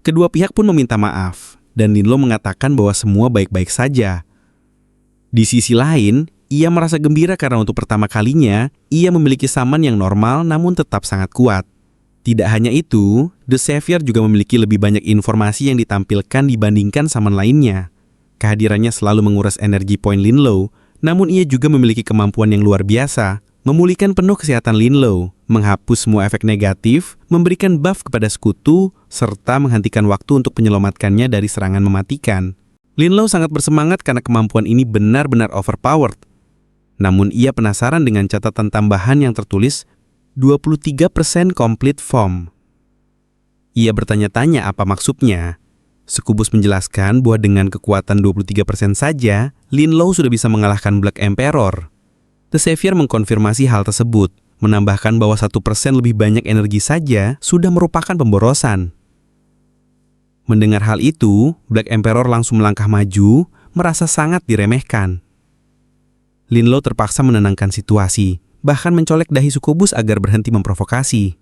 Kedua pihak pun meminta maaf, dan Linlo mengatakan bahwa semua baik-baik saja. Di sisi lain, ia merasa gembira karena untuk pertama kalinya, ia memiliki summon yang normal namun tetap sangat kuat. Tidak hanya itu, The Savior juga memiliki lebih banyak informasi yang ditampilkan dibandingkan summon lainnya. Kehadirannya selalu menguras energi poin Linlo, namun ia juga memiliki kemampuan yang luar biasa, memulihkan penuh kesehatan Linlo, menghapus semua efek negatif, memberikan buff kepada sekutu, serta menghentikan waktu untuk menyelamatkannya dari serangan mematikan. Linlo sangat bersemangat karena kemampuan ini benar-benar overpowered. Namun ia penasaran dengan catatan tambahan yang tertulis 23% complete form. Ia bertanya-tanya apa maksudnya. Sukubus menjelaskan bahwa dengan kekuatan 23% saja, Linlo sudah bisa mengalahkan Black Emperor. The Savior mengkonfirmasi hal tersebut, menambahkan bahwa 1% lebih banyak energi saja sudah merupakan pemborosan. Mendengar hal itu, Black Emperor langsung melangkah maju, merasa sangat diremehkan. Linlo terpaksa menenangkan situasi, bahkan mencolek dahi Sukubus agar berhenti memprovokasi.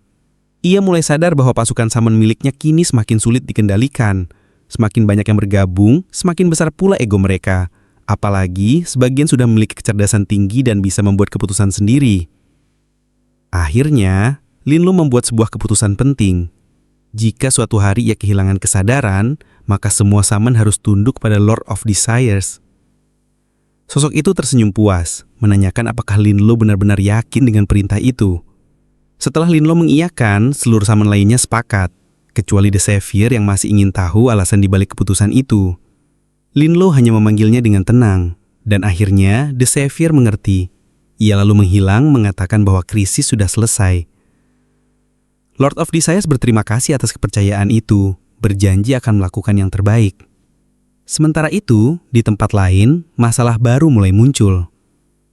Ia mulai sadar bahwa pasukan summon miliknya kini semakin sulit dikendalikan. Semakin banyak yang bergabung, semakin besar pula ego mereka. Apalagi sebagian sudah memiliki kecerdasan tinggi dan bisa membuat keputusan sendiri. Akhirnya, Linlo membuat sebuah keputusan penting. Jika suatu hari ia kehilangan kesadaran, maka semua summon harus tunduk pada Lord of Desires. Sosok itu tersenyum puas, menanyakan apakah Linlo benar-benar yakin dengan perintah itu. Setelah Linlo mengiyakan, seluruh summon lainnya sepakat, kecuali The Savior yang masih ingin tahu alasan dibalik keputusan itu. Linlo hanya memanggilnya dengan tenang, dan akhirnya The Savior mengerti. Ia lalu menghilang mengatakan bahwa krisis sudah selesai. Lord of Desires berterima kasih atas kepercayaan itu, berjanji akan melakukan yang terbaik. Sementara itu, di tempat lain, masalah baru mulai muncul.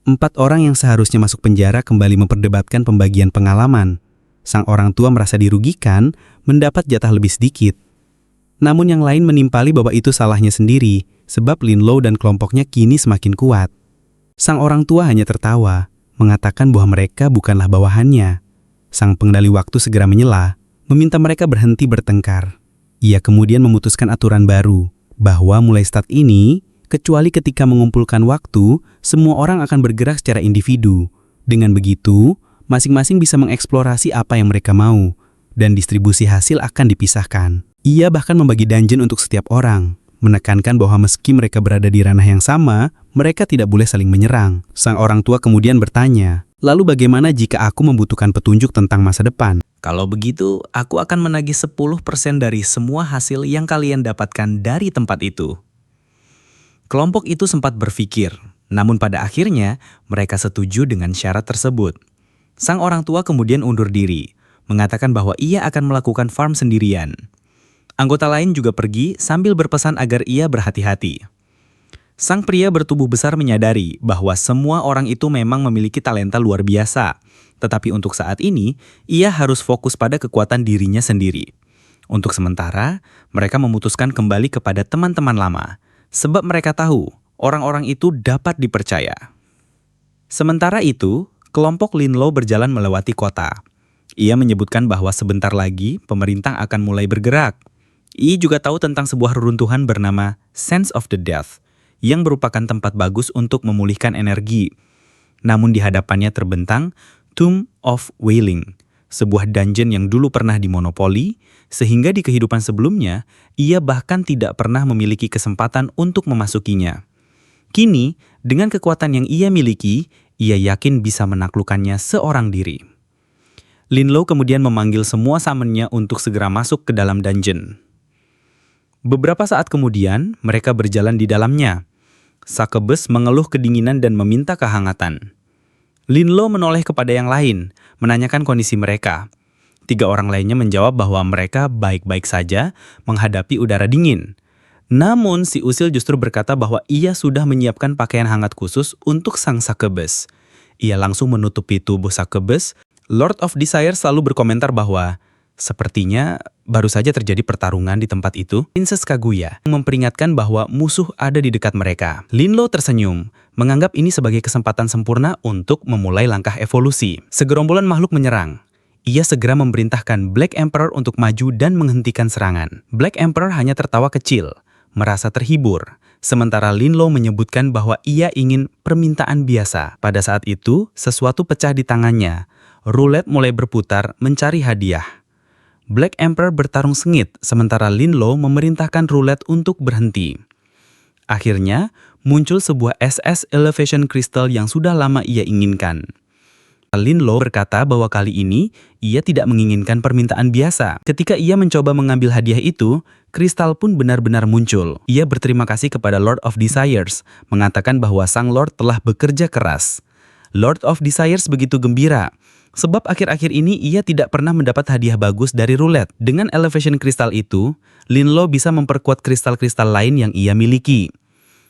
4 orang yang seharusnya masuk penjara kembali memperdebatkan pembagian pengalaman. Sang orang tua merasa dirugikan, mendapat jatah lebih sedikit. Namun yang lain menimpali bahwa itu salahnya sendiri, sebab Linlo dan kelompoknya kini semakin kuat. Sang orang tua hanya tertawa, mengatakan bahwa mereka bukanlah bawahannya. Sang pengendali waktu segera menyela, meminta mereka berhenti bertengkar. Ia kemudian memutuskan aturan baru, bahwa mulai start ini, kecuali ketika mengumpulkan waktu, semua orang akan bergerak secara individu. Dengan begitu, masing-masing bisa mengeksplorasi apa yang mereka mau, dan distribusi hasil akan dipisahkan. Ia bahkan membagi dungeon untuk setiap orang, menekankan bahwa meski mereka berada di ranah yang sama, mereka tidak boleh saling menyerang. Sang orang tua kemudian bertanya, lalu bagaimana jika aku membutuhkan petunjuk tentang masa depan? Kalau begitu, aku akan menagih 10% dari semua hasil yang kalian dapatkan dari tempat itu. Kelompok itu sempat berpikir, namun pada akhirnya mereka setuju dengan syarat tersebut. Sang orang tua kemudian undur diri, mengatakan bahwa ia akan melakukan farm sendirian. Anggota lain juga pergi sambil berpesan agar ia berhati-hati. Sang pria bertubuh besar menyadari bahwa semua orang itu memang memiliki talenta luar biasa. Tetapi untuk saat ini, ia harus fokus pada kekuatan dirinya sendiri. Untuk sementara, mereka memutuskan kembali kepada teman-teman lama, sebab mereka tahu orang-orang itu dapat dipercaya. Sementara itu, kelompok Linlo berjalan melewati kota. Ia menyebutkan bahwa sebentar lagi pemerintah akan mulai bergerak. Ia juga tahu tentang sebuah reruntuhan bernama Sense of the Death, yang merupakan tempat bagus untuk memulihkan energi. Namun di hadapannya terbentang Tomb of Wailing, sebuah dungeon yang dulu pernah dimonopoli, sehingga di kehidupan sebelumnya, ia bahkan tidak pernah memiliki kesempatan untuk memasukinya. Kini, dengan kekuatan yang ia miliki, ia yakin bisa menaklukkannya seorang diri. Linlo kemudian memanggil semua summonnya untuk segera masuk ke dalam dungeon. Beberapa saat kemudian, mereka berjalan di dalamnya. Succubus mengeluh kedinginan dan meminta kehangatan. Linlo menoleh kepada yang lain, menanyakan kondisi mereka. 3 orang lainnya menjawab bahwa mereka baik-baik saja menghadapi udara dingin. Namun si usil justru berkata bahwa ia sudah menyiapkan pakaian hangat khusus untuk sang Succubus. Ia langsung menutupi tubuh Succubus. Lord of Desire selalu berkomentar bahwa sepertinya baru saja terjadi pertarungan di tempat itu. Princess Kaguya memperingatkan bahwa musuh ada di dekat mereka. Linlo tersenyum, menganggap ini sebagai kesempatan sempurna untuk memulai langkah evolusi. Segerombolan makhluk menyerang. Ia segera memerintahkan Black Emperor untuk maju dan menghentikan serangan. Black Emperor hanya tertawa kecil, merasa terhibur, sementara Lin Lo menyebutkan bahwa ia ingin permintaan biasa. Pada saat itu, sesuatu pecah di tangannya. Roulette mulai berputar mencari hadiah. Black Emperor bertarung sengit, sementara Lin Lo memerintahkan roulette untuk berhenti. Akhirnya, muncul sebuah SS Elevation Crystal yang sudah lama ia inginkan. Lin Lo berkata bahwa kali ini ia tidak menginginkan permintaan biasa. Ketika ia mencoba mengambil hadiah itu, kristal pun benar-benar muncul. Ia berterima kasih kepada Lord of Desires, mengatakan bahwa sang Lord telah bekerja keras. Lord of Desires begitu gembira, sebab akhir-akhir ini ia tidak pernah mendapat hadiah bagus dari roulette. Dengan Elevation Crystal itu, Lin Lo bisa memperkuat kristal-kristal lain yang ia miliki.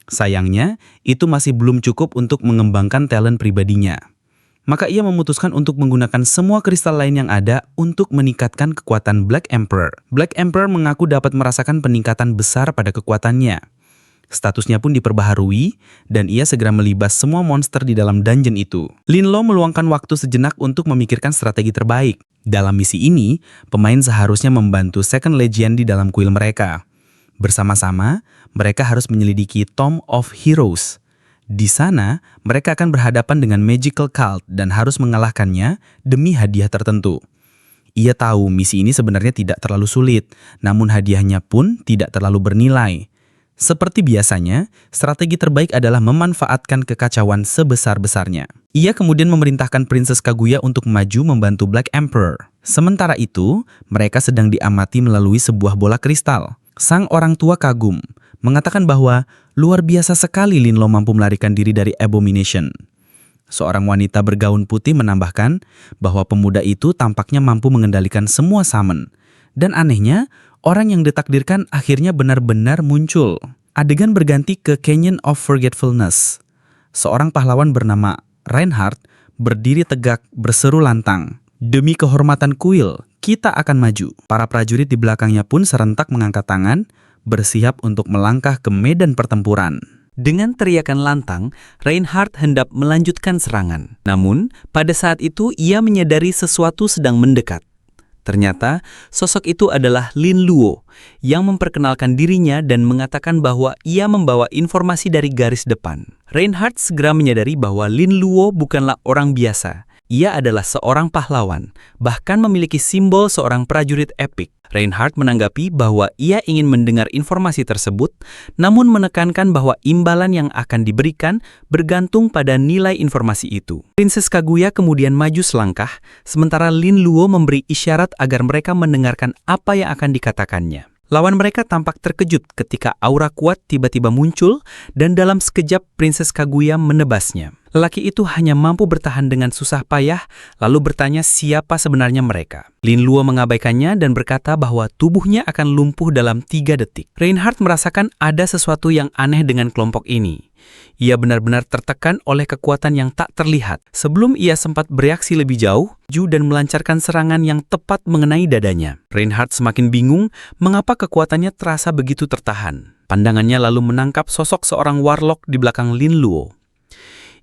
Sayangnya, itu masih belum cukup untuk mengembangkan talent pribadinya. Maka ia memutuskan untuk menggunakan semua kristal lain yang ada untuk meningkatkan kekuatan Black Emperor. Black Emperor mengaku dapat merasakan peningkatan besar pada kekuatannya. Statusnya pun diperbaharui, dan ia segera melibas semua monster di dalam dungeon itu. Lin Lo meluangkan waktu sejenak untuk memikirkan strategi terbaik. Dalam misi ini, pemain seharusnya membantu Second Legion di dalam kuil mereka. Bersama-sama, mereka harus menyelidiki Tomb of Heroes. Di sana, mereka akan berhadapan dengan Magical Cult dan harus mengalahkannya demi hadiah tertentu. Ia tahu misi ini sebenarnya tidak terlalu sulit, namun hadiahnya pun tidak terlalu bernilai. Seperti biasanya, strategi terbaik adalah memanfaatkan kekacauan sebesar-besarnya. Ia kemudian memerintahkan Princess Kaguya untuk maju membantu Black Emperor. Sementara itu, mereka sedang diamati melalui sebuah bola kristal. Sang orang tua kagum, mengatakan bahwa luar biasa sekali Lin Lo mampu melarikan diri dari Abomination. Seorang wanita bergaun putih menambahkan bahwa pemuda itu tampaknya mampu mengendalikan semua summon. Dan anehnya, orang yang ditakdirkan akhirnya benar-benar muncul. Adegan berganti ke Canyon of Forgetfulness. Seorang pahlawan bernama Reinhardt berdiri tegak berseru lantang, "Demi kehormatan kuil, kita akan maju." Para prajurit di belakangnya pun serentak mengangkat tangan, bersiap untuk melangkah ke medan pertempuran. Dengan teriakan lantang, Reinhardt hendak melanjutkan serangan. Namun, pada saat itu ia menyadari sesuatu sedang mendekat. Ternyata, sosok itu adalah Lin Luo, yang memperkenalkan dirinya dan mengatakan bahwa ia membawa informasi dari garis depan. Reinhardt segera menyadari bahwa Lin Luo bukanlah orang biasa. Ia adalah seorang pahlawan, bahkan memiliki simbol seorang prajurit epik. Reinhardt menanggapi bahwa ia ingin mendengar informasi tersebut, namun menekankan bahwa imbalan yang akan diberikan bergantung pada nilai informasi itu. Princess Kaguya kemudian maju selangkah, sementara Lin Luo memberi isyarat agar mereka mendengarkan apa yang akan dikatakannya. Lawan mereka tampak terkejut ketika aura kuat tiba-tiba muncul dan dalam sekejap Princess Kaguya menebasnya. Lelaki itu hanya mampu bertahan dengan susah payah, lalu bertanya siapa sebenarnya mereka. Lin Luo mengabaikannya dan berkata bahwa tubuhnya akan lumpuh dalam 3 detik. Reinhardt merasakan ada sesuatu yang aneh dengan kelompok ini. Ia benar-benar tertekan oleh kekuatan yang tak terlihat. Sebelum ia sempat bereaksi lebih jauh, dan melancarkan serangan yang tepat mengenai dadanya. Reinhardt semakin bingung mengapa kekuatannya terasa begitu tertahan. Pandangannya lalu menangkap sosok seorang warlock di belakang Lin Luo.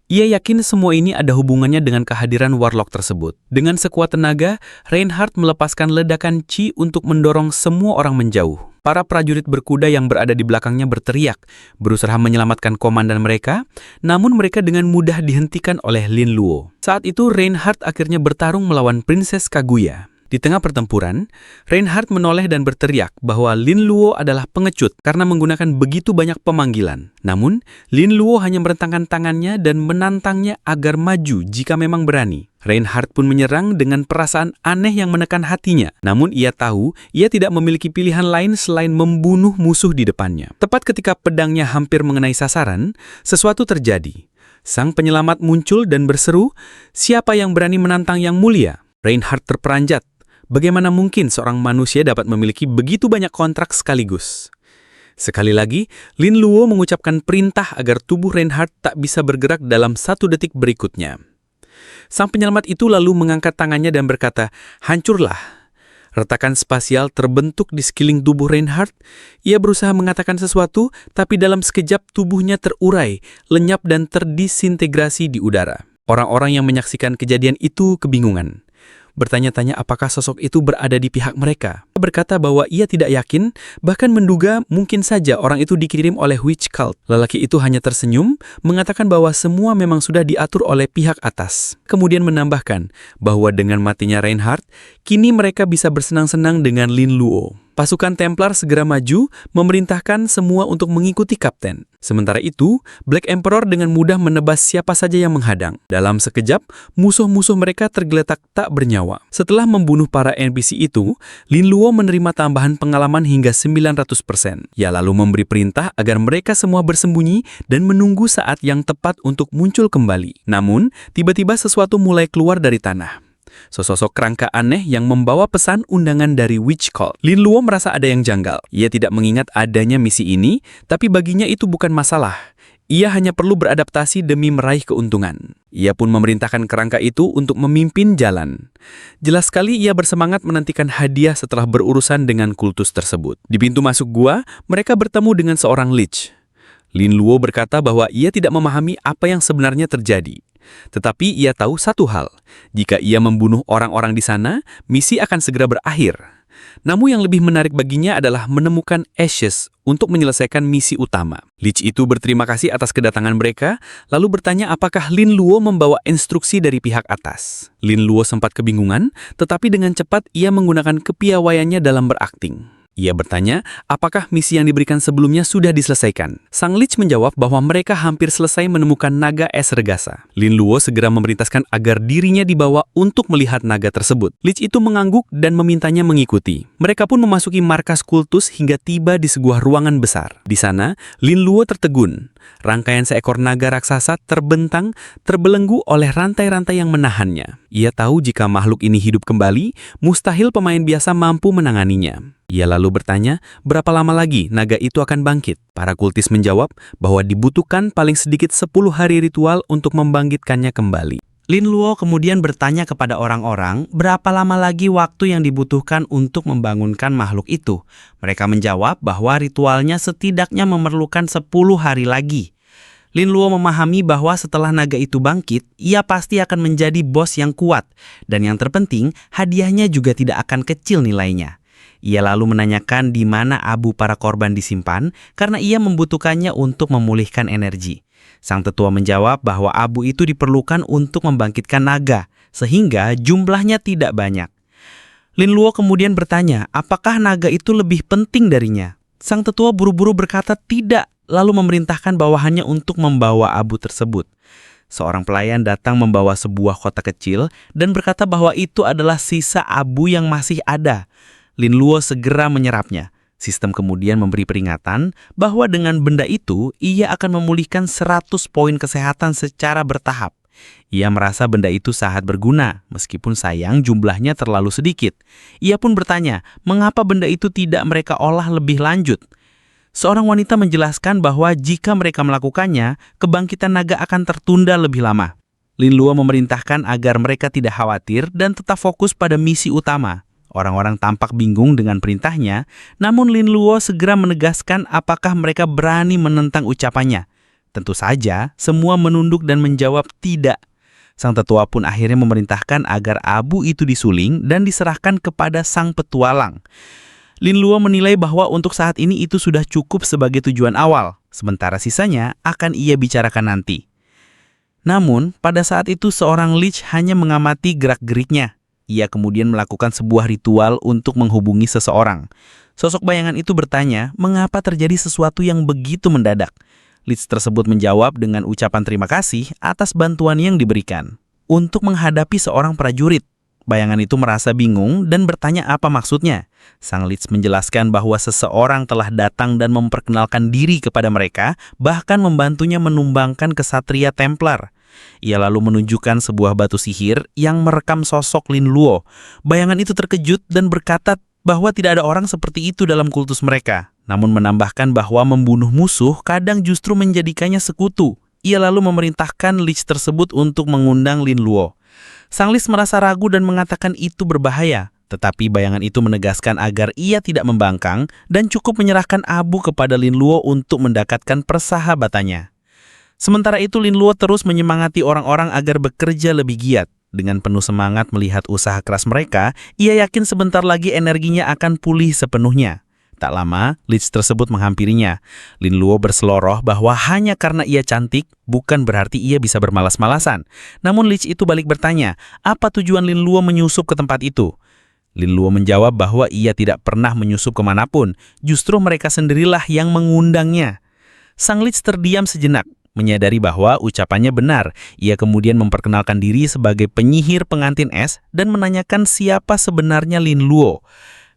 Ia yakin semua ini ada hubungannya dengan kehadiran warlock tersebut. Dengan sekuat tenaga, Reinhardt melepaskan ledakan Qi untuk mendorong semua orang menjauh. Para prajurit berkuda yang berada di belakangnya berteriak, berusaha menyelamatkan komandan mereka, namun mereka dengan mudah dihentikan oleh Lin Luo. Saat itu Reinhardt akhirnya bertarung melawan Princess Kaguya. Di tengah pertempuran, Reinhardt menoleh dan berteriak bahwa Lin Luo adalah pengecut karena menggunakan begitu banyak pemanggilan. Namun, Lin Luo hanya merentangkan tangannya dan menantangnya agar maju jika memang berani. Reinhardt pun menyerang dengan perasaan aneh yang menekan hatinya. Namun ia tahu ia tidak memiliki pilihan lain selain membunuh musuh di depannya. Tepat ketika pedangnya hampir mengenai sasaran, sesuatu terjadi. Sang penyelamat muncul dan berseru, "Siapa yang berani menantang yang mulia?" Reinhardt terperanjat. Bagaimana mungkin seorang manusia dapat memiliki begitu banyak kontrak sekaligus? Sekali lagi, Lin Luo mengucapkan perintah agar tubuh Reinhardt tak bisa bergerak dalam 1 detik berikutnya. Sang penyelamat itu lalu mengangkat tangannya dan berkata, "Hancurlah." Retakan spasial terbentuk di sekeliling tubuh Reinhardt. Ia berusaha mengatakan sesuatu, tapi dalam sekejap tubuhnya terurai, lenyap dan terdisintegrasi di udara. Orang-orang yang menyaksikan kejadian itu kebingungan. bertanya-tanya apakah sosok itu berada di pihak mereka. Ia berkata bahwa ia tidak yakin, bahkan menduga mungkin saja orang itu dikirim oleh witch cult. Lelaki itu hanya tersenyum, mengatakan bahwa semua memang sudah diatur oleh pihak atas. Kemudian menambahkan bahwa dengan matinya Reinhardt, kini mereka bisa bersenang-senang dengan Lin Luo. Pasukan Templar segera maju, memerintahkan semua untuk mengikuti kapten. Sementara itu, Black Emperor dengan mudah menebas siapa saja yang menghadang. Dalam sekejap, musuh-musuh mereka tergeletak tak bernyawa. Setelah membunuh para NPC itu, Lin Luo menerima tambahan pengalaman hingga 900%. Ia lalu memberi perintah agar mereka semua bersembunyi dan menunggu saat yang tepat untuk muncul kembali. Namun, tiba-tiba sesuatu mulai keluar dari tanah. Sosok kerangka aneh yang membawa pesan undangan dari witch cult. Lin Luo merasa ada yang janggal. Ia tidak mengingat adanya misi ini, tapi baginya itu bukan masalah. Ia hanya perlu beradaptasi demi meraih keuntungan. Ia pun memerintahkan kerangka itu untuk memimpin jalan. Jelas sekali ia bersemangat menantikan hadiah setelah berurusan dengan kultus tersebut. Di pintu masuk gua, mereka bertemu dengan seorang lich. Lin Luo berkata bahwa ia tidak memahami apa yang sebenarnya terjadi. Tetapi ia tahu satu hal, jika ia membunuh orang-orang di sana, misi akan segera berakhir. Namun yang lebih menarik baginya adalah menemukan Ashes untuk menyelesaikan misi utama. Lich itu berterima kasih atas kedatangan mereka, lalu bertanya apakah Lin Luo membawa instruksi dari pihak atas. Lin Luo sempat kebingungan, tetapi dengan cepat ia menggunakan kepiawaiannya dalam berakting. Ia bertanya, apakah misi yang diberikan sebelumnya sudah diselesaikan? Sang Lich menjawab bahwa mereka hampir selesai menemukan naga es regasa. Lin Luo segera memerintahkan agar dirinya dibawa untuk melihat naga tersebut. Lich itu mengangguk dan memintanya mengikuti. Mereka pun memasuki markas kultus hingga tiba di sebuah ruangan besar. Di sana, Lin Luo tertegun. Rangkaian seekor naga raksasa terbentang, terbelenggu oleh rantai-rantai yang menahannya. Ia tahu jika makhluk ini hidup kembali, mustahil pemain biasa mampu menanganinya. Ia lalu bertanya, berapa lama lagi naga itu akan bangkit? Para kultis menjawab bahwa dibutuhkan paling sedikit 10 hari ritual untuk membangkitkannya kembali. Lin Luo kemudian bertanya kepada orang-orang berapa lama lagi waktu yang dibutuhkan untuk membangunkan makhluk itu. Mereka menjawab bahwa ritualnya setidaknya memerlukan 10 hari lagi. Lin Luo memahami bahwa setelah naga itu bangkit, ia pasti akan menjadi bos yang kuat. Dan yang terpenting, hadiahnya juga tidak akan kecil nilainya. Ia lalu menanyakan di mana abu para korban disimpan karena ia membutuhkannya untuk memulihkan energi. Sang tetua menjawab bahwa abu itu diperlukan untuk membangkitkan naga, sehingga jumlahnya tidak banyak. Lin Luo kemudian bertanya, apakah naga itu lebih penting darinya? Sang tetua buru-buru berkata tidak, lalu memerintahkan bawahannya untuk membawa abu tersebut. Seorang pelayan datang membawa sebuah kotak kecil dan berkata bahwa itu adalah sisa abu yang masih ada. Lin Luo segera menyerapnya. Sistem kemudian memberi peringatan bahwa dengan benda itu, ia akan memulihkan 100 poin kesehatan secara bertahap. Ia merasa benda itu sangat berguna, meskipun sayang jumlahnya terlalu sedikit. Ia pun bertanya, mengapa benda itu tidak mereka olah lebih lanjut? Seorang wanita menjelaskan bahwa jika mereka melakukannya, kebangkitan naga akan tertunda lebih lama. Lin Luo memerintahkan agar mereka tidak khawatir dan tetap fokus pada misi utama. Orang-orang tampak bingung dengan perintahnya, namun Lin Luo segera menegaskan apakah mereka berani menentang ucapannya. Tentu saja, semua menunduk dan menjawab tidak. Sang tetua pun akhirnya memerintahkan agar abu itu disuling dan diserahkan kepada sang petualang. Lin Luo menilai bahwa untuk saat ini itu sudah cukup sebagai tujuan awal, sementara sisanya akan ia bicarakan nanti. Namun, pada saat itu seorang lich hanya mengamati gerak-geriknya. Ia kemudian melakukan sebuah ritual untuk menghubungi seseorang. Sosok bayangan itu bertanya, mengapa terjadi sesuatu yang begitu mendadak? Lich tersebut menjawab dengan ucapan terima kasih atas bantuan yang diberikan. Untuk menghadapi seorang prajurit, bayangan itu merasa bingung dan bertanya apa maksudnya. Sang Lich menjelaskan bahwa seseorang telah datang dan memperkenalkan diri kepada mereka, bahkan membantunya menumbangkan kesatria Templar. Ia lalu menunjukkan sebuah batu sihir yang merekam sosok Lin Luo. Bayangan itu terkejut dan berkata bahwa tidak ada orang seperti itu dalam kultus mereka. Namun menambahkan bahwa membunuh musuh kadang justru menjadikannya sekutu. Ia lalu memerintahkan lich tersebut untuk mengundang Lin Luo. Sang lich merasa ragu dan mengatakan itu berbahaya. Tetapi bayangan itu menegaskan agar ia tidak membangkang dan cukup menyerahkan abu kepada Lin Luo untuk mendekatkan persahabatannya. Sementara itu Lin Luo terus menyemangati orang-orang agar bekerja lebih giat. Dengan penuh semangat melihat usaha keras mereka, ia yakin sebentar lagi energinya akan pulih sepenuhnya. Tak lama, Leech tersebut menghampirinya. Lin Luo berseloroh bahwa hanya karena ia cantik, bukan berarti ia bisa bermalas-malasan. Namun Leech itu balik bertanya, apa tujuan Lin Luo menyusup ke tempat itu? Lin Luo menjawab bahwa ia tidak pernah menyusup kemanapun, justru mereka sendirilah yang mengundangnya. Sang Leech terdiam sejenak, menyadari bahwa ucapannya benar. Ia kemudian memperkenalkan diri sebagai penyihir pengantin es dan menanyakan siapa sebenarnya Lin Luo.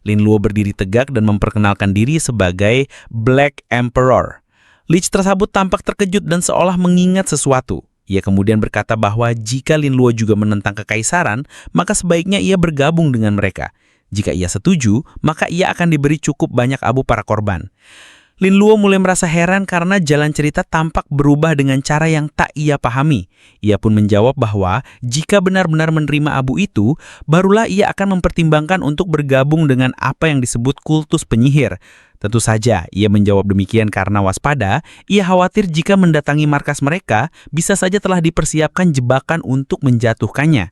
Lin Luo berdiri tegak dan memperkenalkan diri sebagai Black Emperor. Leech tersebut tampak terkejut dan seolah mengingat sesuatu. Ia kemudian berkata bahwa jika Lin Luo juga menentang kekaisaran, maka sebaiknya ia bergabung dengan mereka. Jika ia setuju, maka ia akan diberi cukup banyak abu para korban. Lin Luo mulai merasa heran karena jalan cerita tampak berubah dengan cara yang tak ia pahami. Ia pun menjawab bahwa jika benar-benar menerima abu itu, barulah ia akan mempertimbangkan untuk bergabung dengan apa yang disebut kultus penyihir. Tentu saja, ia menjawab demikian karena waspada. Ia khawatir jika mendatangi markas mereka, bisa saja telah dipersiapkan jebakan untuk menjatuhkannya.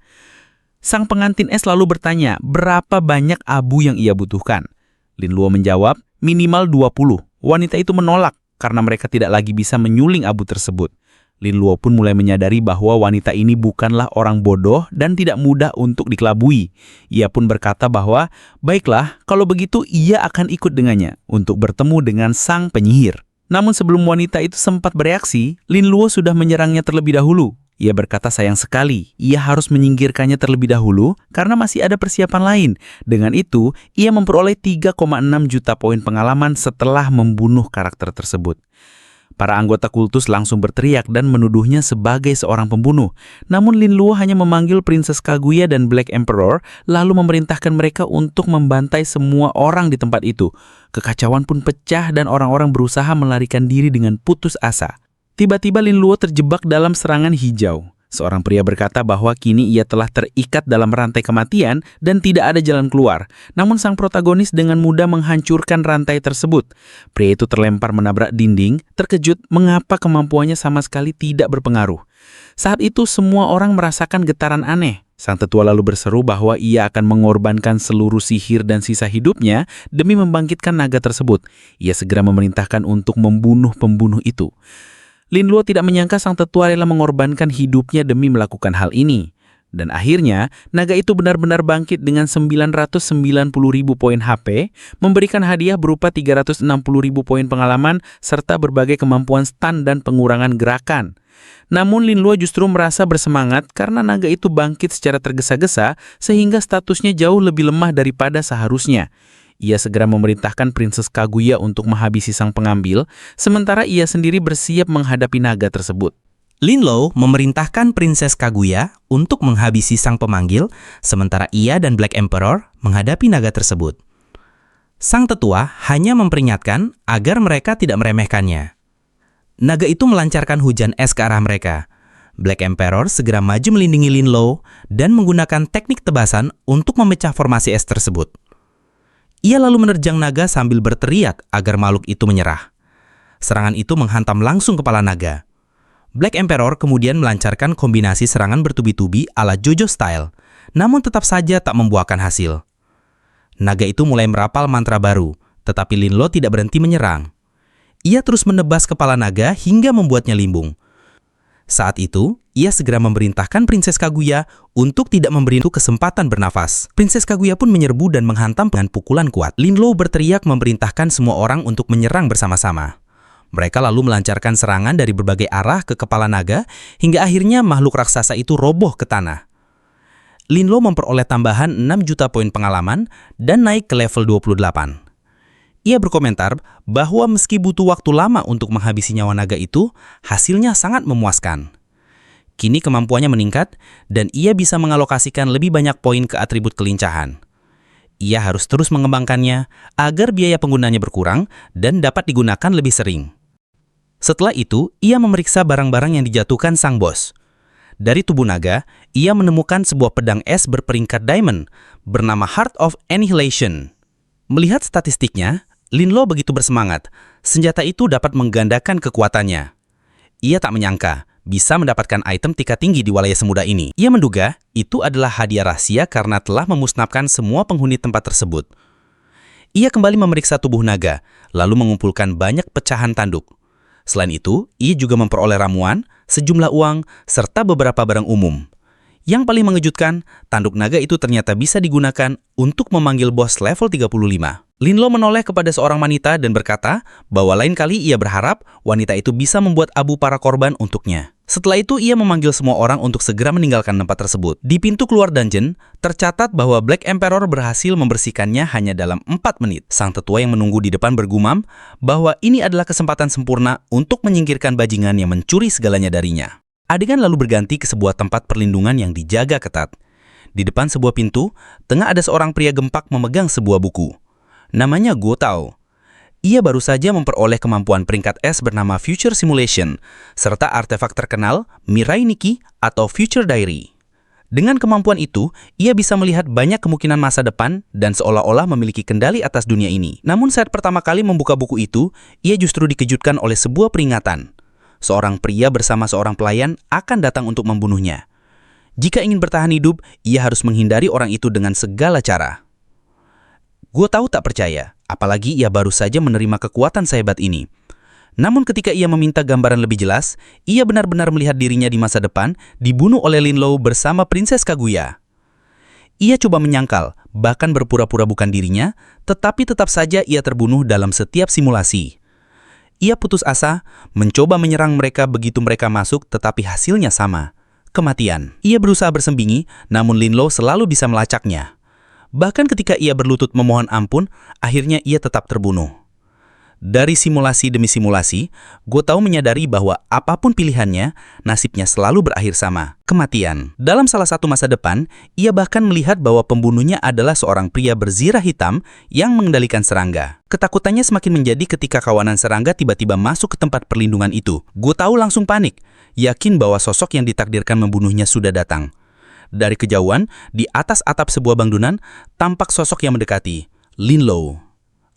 Sang pengantin es lalu bertanya, berapa banyak abu yang ia butuhkan? Lin Luo menjawab, minimal 20. Wanita itu menolak karena mereka tidak lagi bisa menyuling abu tersebut. Lin Luo pun mulai menyadari bahwa wanita ini bukanlah orang bodoh dan tidak mudah untuk dikelabui. Ia pun berkata bahwa, baiklah, kalau begitu ia akan ikut dengannya untuk bertemu dengan sang penyihir. Namun sebelum wanita itu sempat bereaksi, Lin Luo sudah menyerangnya terlebih dahulu. Ia berkata sayang sekali, ia harus menyingkirkannya terlebih dahulu karena masih ada persiapan lain. Dengan itu, ia memperoleh 3,6 juta poin pengalaman setelah membunuh karakter tersebut. Para anggota kultus langsung berteriak dan menuduhnya sebagai seorang pembunuh. Namun Lin Luo hanya memanggil Princess Kaguya dan Black Emperor, lalu memerintahkan mereka untuk membantai semua orang di tempat itu. Kekacauan pun pecah dan orang-orang berusaha melarikan diri dengan putus asa. Tiba-tiba Lin Luo terjebak dalam serangan hijau. Seorang pria berkata bahwa kini ia telah terikat dalam rantai kematian dan tidak ada jalan keluar. Namun sang protagonis dengan mudah menghancurkan rantai tersebut. Pria itu terlempar menabrak dinding, terkejut mengapa kemampuannya sama sekali tidak berpengaruh. Saat itu semua orang merasakan getaran aneh. Sang tetua lalu berseru bahwa ia akan mengorbankan seluruh sihir dan sisa hidupnya demi membangkitkan naga tersebut. Ia segera memerintahkan untuk membunuh pembunuh itu. Lin Luo tidak menyangka sang tetua rela mengorbankan hidupnya demi melakukan hal ini. Dan akhirnya, naga itu benar-benar bangkit dengan 990.000 poin HP, memberikan hadiah berupa 360.000 poin pengalaman, serta berbagai kemampuan stun dan pengurangan gerakan. Namun Lin Luo justru merasa bersemangat karena naga itu bangkit secara tergesa-gesa, sehingga statusnya jauh lebih lemah daripada seharusnya. Ia segera memerintahkan Princess Kaguya untuk menghabisi sang pengambil, sementara ia sendiri bersiap menghadapi naga tersebut. Lin Luo memerintahkan Princess Kaguya untuk menghabisi sang pemanggil, sementara ia dan Black Emperor menghadapi naga tersebut. Sang tetua hanya memperingatkan agar mereka tidak meremehkannya. Naga itu melancarkan hujan es ke arah mereka. Black Emperor segera maju melindungi Lin Luo dan menggunakan teknik tebasan untuk memecah formasi es tersebut. Ia lalu menerjang naga sambil berteriak agar makhluk itu menyerah. Serangan itu menghantam langsung kepala naga. Black Emperor kemudian melancarkan kombinasi serangan bertubi-tubi ala JoJo style, namun tetap saja tak membuahkan hasil. Naga itu mulai merapal mantra baru, tetapi Lin Luo tidak berhenti menyerang. Ia terus menebas kepala naga hingga membuatnya limbung. Saat itu, ia segera memerintahkan Princess Kaguya untuk tidak memberi kesempatan bernafas. Princess Kaguya pun menyerbu dan menghantam dengan pukulan kuat. Lin Luo berteriak memerintahkan semua orang untuk menyerang bersama-sama. Mereka lalu melancarkan serangan dari berbagai arah ke kepala naga, hingga akhirnya makhluk raksasa itu roboh ke tanah. Lin Luo memperoleh tambahan 6 juta poin pengalaman dan naik ke level 28. Ia berkomentar bahwa meski butuh waktu lama untuk menghabisi nyawa naga itu, hasilnya sangat memuaskan. Kini kemampuannya meningkat dan ia bisa mengalokasikan lebih banyak poin ke atribut kelincahan. Ia harus terus mengembangkannya agar biaya penggunanya berkurang dan dapat digunakan lebih sering. Setelah itu, ia memeriksa barang-barang yang dijatuhkan sang bos. Dari tubuh naga, ia menemukan sebuah pedang es berperingkat diamond bernama Heart of Annihilation. Melihat statistiknya, Lin Luo begitu bersemangat. Senjata itu dapat menggandakan kekuatannya. Ia tak menyangka bisa mendapatkan item tingkat tinggi di wilayah semudah ini. Ia menduga itu adalah hadiah rahasia karena telah memusnahkan semua penghuni tempat tersebut. Ia kembali memeriksa tubuh naga, lalu mengumpulkan banyak pecahan tanduk. Selain itu, ia juga memperoleh ramuan, sejumlah uang, serta beberapa barang umum. Yang paling mengejutkan, tanduk naga itu ternyata bisa digunakan untuk memanggil bos level 35. Linlo menoleh kepada seorang wanita dan berkata bahwa lain kali ia berharap wanita itu bisa membuat abu para korban untuknya. Setelah itu, ia memanggil semua orang untuk segera meninggalkan tempat tersebut. Di pintu keluar dungeon, tercatat bahwa Black Emperor berhasil membersihkannya hanya dalam 4 menit. Sang tetua yang menunggu di depan bergumam bahwa ini adalah kesempatan sempurna untuk menyingkirkan bajingan yang mencuri segalanya darinya. Adegan lalu berganti ke sebuah tempat perlindungan yang dijaga ketat. Di depan sebuah pintu, tengah ada seorang pria gempak memegang sebuah buku. Namanya Guo Tao. Ia baru saja memperoleh kemampuan peringkat S bernama Future Simulation, serta artefak terkenal Mirai Nikki atau Future Diary. Dengan kemampuan itu, ia bisa melihat banyak kemungkinan masa depan dan seolah-olah memiliki kendali atas dunia ini. Namun saat pertama kali membuka buku itu, ia justru dikejutkan oleh sebuah peringatan. Seorang pria bersama seorang pelayan akan datang untuk membunuhnya. Jika ingin bertahan hidup, ia harus menghindari orang itu dengan segala cara. Gue tahu tak percaya, apalagi ia baru saja menerima kekuatan sehebat ini. Namun ketika ia meminta gambaran lebih jelas, ia benar-benar melihat dirinya di masa depan dibunuh oleh Linlo bersama Princess Kaguya. Ia coba menyangkal, bahkan berpura-pura bukan dirinya, tetapi tetap saja ia terbunuh dalam setiap simulasi. Ia putus asa, mencoba menyerang mereka begitu mereka masuk, tetapi hasilnya sama. Kematian. Ia berusaha bersembunyi, namun Linlo selalu bisa melacaknya. Bahkan ketika ia berlutut memohon ampun, akhirnya ia tetap terbunuh. Dari simulasi demi simulasi, Guo Tao menyadari bahwa apapun pilihannya, nasibnya selalu berakhir sama, kematian. Dalam salah satu masa depan, ia bahkan melihat bahwa pembunuhnya adalah seorang pria berzirah hitam yang mengendalikan serangga. Ketakutannya semakin menjadi ketika kawanan serangga tiba-tiba masuk ke tempat perlindungan itu. Guo Tao langsung panik, yakin bahwa sosok yang ditakdirkan membunuhnya sudah datang. Dari kejauhan, di atas atap sebuah bangunan, tampak sosok yang mendekati, Linlo.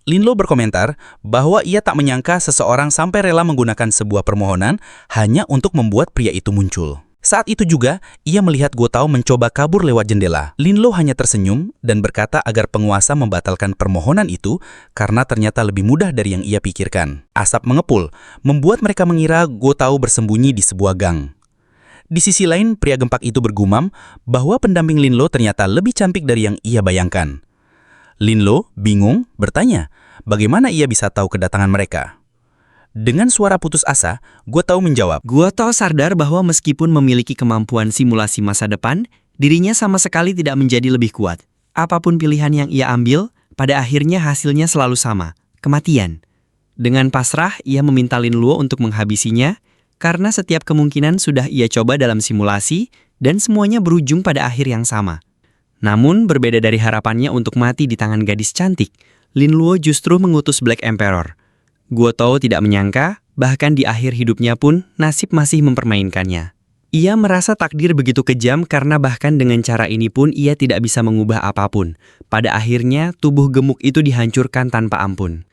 Linlo berkomentar bahwa ia tak menyangka seseorang sampai rela menggunakan sebuah permohonan hanya untuk membuat pria itu muncul. Saat itu juga, ia melihat Guo Tao mencoba kabur lewat jendela. Linlo hanya tersenyum dan berkata agar penguasa membatalkan permohonan itu karena ternyata lebih mudah dari yang ia pikirkan. Asap mengepul, membuat mereka mengira Guo Tao bersembunyi di sebuah gang. Di sisi lain, pria gempak itu bergumam bahwa pendamping Linlo ternyata lebih cantik dari yang ia bayangkan. Linlo bingung bertanya, bagaimana ia bisa tahu kedatangan mereka? Dengan suara putus asa, Guo Tao menjawab, Guo Tao sadar bahwa meskipun memiliki kemampuan simulasi masa depan, dirinya sama sekali tidak menjadi lebih kuat. Apapun pilihan yang ia ambil, pada akhirnya hasilnya selalu sama, kematian. Dengan pasrah, ia meminta Linlo untuk menghabisinya, karena setiap kemungkinan sudah ia coba dalam simulasi, dan semuanya berujung pada akhir yang sama. Namun, berbeda dari harapannya untuk mati di tangan gadis cantik, Linlo justru mengutus Black Emperor. Guo Tao tidak menyangka, bahkan di akhir hidupnya pun nasib masih mempermainkannya. Ia merasa takdir begitu kejam karena bahkan dengan cara ini pun ia tidak bisa mengubah apapun. Pada akhirnya, tubuh gemuk itu dihancurkan tanpa ampun.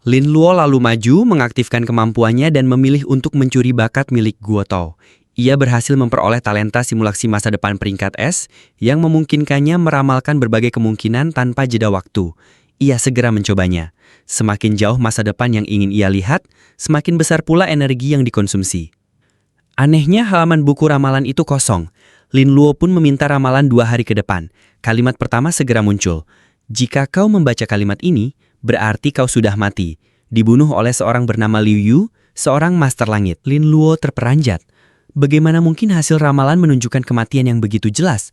Linlo lalu maju, mengaktifkan kemampuannya dan memilih untuk mencuri bakat milik Guo Tao. Ia berhasil memperoleh talenta simulasi masa depan peringkat S yang memungkinkannya meramalkan berbagai kemungkinan tanpa jeda waktu. Ia segera mencobanya. Semakin jauh masa depan yang ingin ia lihat, semakin besar pula energi yang dikonsumsi. Anehnya halaman buku ramalan itu kosong. Linlo pun meminta ramalan 2 hari ke depan. Kalimat pertama segera muncul. Jika kau membaca kalimat ini, berarti kau sudah mati. Dibunuh oleh seorang bernama Liu Yu, seorang master langit. Linlo terperanjat. Bagaimana mungkin hasil ramalan menunjukkan kematian yang begitu jelas?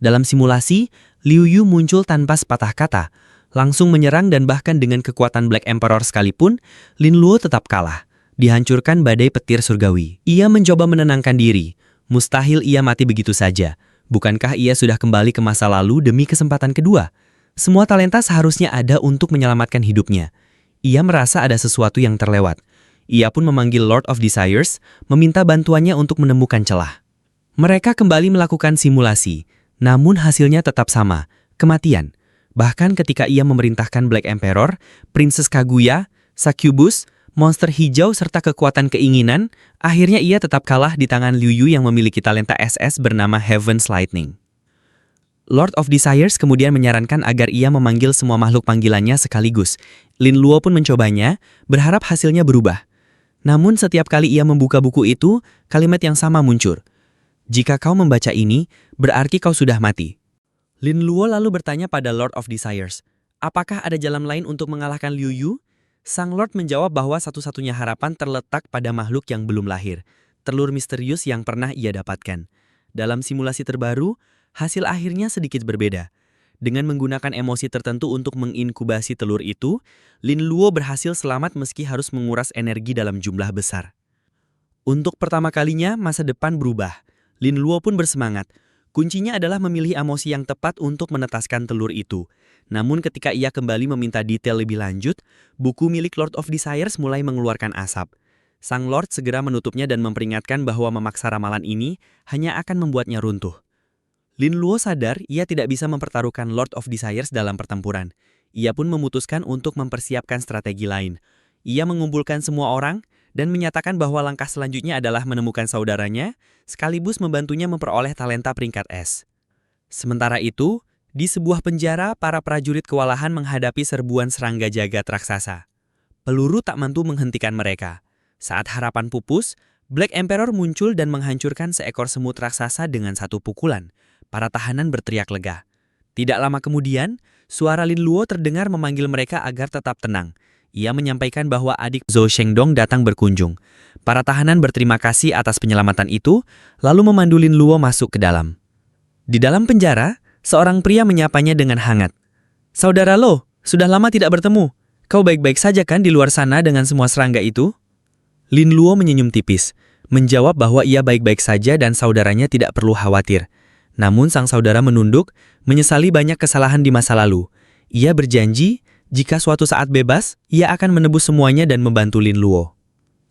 Dalam simulasi, Liu Yu muncul tanpa sepatah kata, langsung menyerang dan bahkan dengan kekuatan Black Emperor sekalipun, Linlo tetap kalah, dihancurkan badai petir surgawi. Ia mencoba menenangkan diri, mustahil ia mati begitu saja. Bukankah ia sudah kembali ke masa lalu demi kesempatan kedua? Semua talenta seharusnya ada untuk menyelamatkan hidupnya. Ia merasa ada sesuatu yang terlewat. Ia pun memanggil Lord of Desires, meminta bantuannya untuk menemukan celah. Mereka kembali melakukan simulasi, namun hasilnya tetap sama, kematian. Bahkan ketika ia memerintahkan Black Emperor, Princess Kaguya, Succubus, monster hijau serta kekuatan keinginan, akhirnya ia tetap kalah di tangan Liu Yu yang memiliki talenta SS bernama Heaven's Lightning. Lord of Desires kemudian menyarankan agar ia memanggil semua makhluk panggilannya sekaligus. Lin Luo pun mencobanya, berharap hasilnya berubah. Namun setiap kali ia membuka buku itu, kalimat yang sama muncul. Jika kau membaca ini, berarti kau sudah mati. Lin Luo lalu bertanya pada Lord of Desires, apakah ada jalan lain untuk mengalahkan Liu Yu? Sang Lord menjawab bahwa satu-satunya harapan terletak pada makhluk yang belum lahir, telur misterius yang pernah ia dapatkan. Dalam simulasi terbaru, hasil akhirnya sedikit berbeda. Dengan menggunakan emosi tertentu untuk menginkubasi telur itu, Lin Luo berhasil selamat meski harus menguras energi dalam jumlah besar. Untuk pertama kalinya, masa depan berubah. Lin Luo pun bersemangat. Kuncinya adalah memilih emosi yang tepat untuk menetaskan telur itu. Namun ketika ia kembali meminta detail lebih lanjut, buku milik Lord of Desires mulai mengeluarkan asap. Sang Lord segera menutupnya dan memperingatkan bahwa memaksa ramalan ini hanya akan membuatnya runtuh. Lin Luo sadar ia tidak bisa mempertaruhkan Lord of Desires dalam pertempuran. Ia pun memutuskan untuk mempersiapkan strategi lain. Ia mengumpulkan semua orang dan menyatakan bahwa langkah selanjutnya adalah menemukan saudaranya, sekaligus membantunya memperoleh talenta peringkat S. Sementara itu, di sebuah penjara, para prajurit kewalahan menghadapi serbuan serangga jagat raksasa. Peluru tak mampu menghentikan mereka. Saat harapan pupus, Black Emperor muncul dan menghancurkan seekor semut raksasa dengan satu pukulan. Para tahanan berteriak lega. Tidak lama kemudian, suara Lin Luo terdengar memanggil mereka agar tetap tenang. Ia menyampaikan bahwa adik Zhou Shengdong datang berkunjung. Para tahanan berterima kasih atas penyelamatan itu, lalu memandu Lin Luo masuk ke dalam. Di dalam penjara, seorang pria menyapanya dengan hangat. "Saudara Lo, sudah lama tidak bertemu. Kau baik-baik saja kan di luar sana dengan semua serangga itu?" Lin Luo menyenyum tipis, menjawab bahwa ia baik-baik saja dan saudaranya tidak perlu khawatir. Namun sang saudara menunduk, menyesali banyak kesalahan di masa lalu. Ia berjanji, jika suatu saat bebas, ia akan menebus semuanya dan membantu Lin Luo.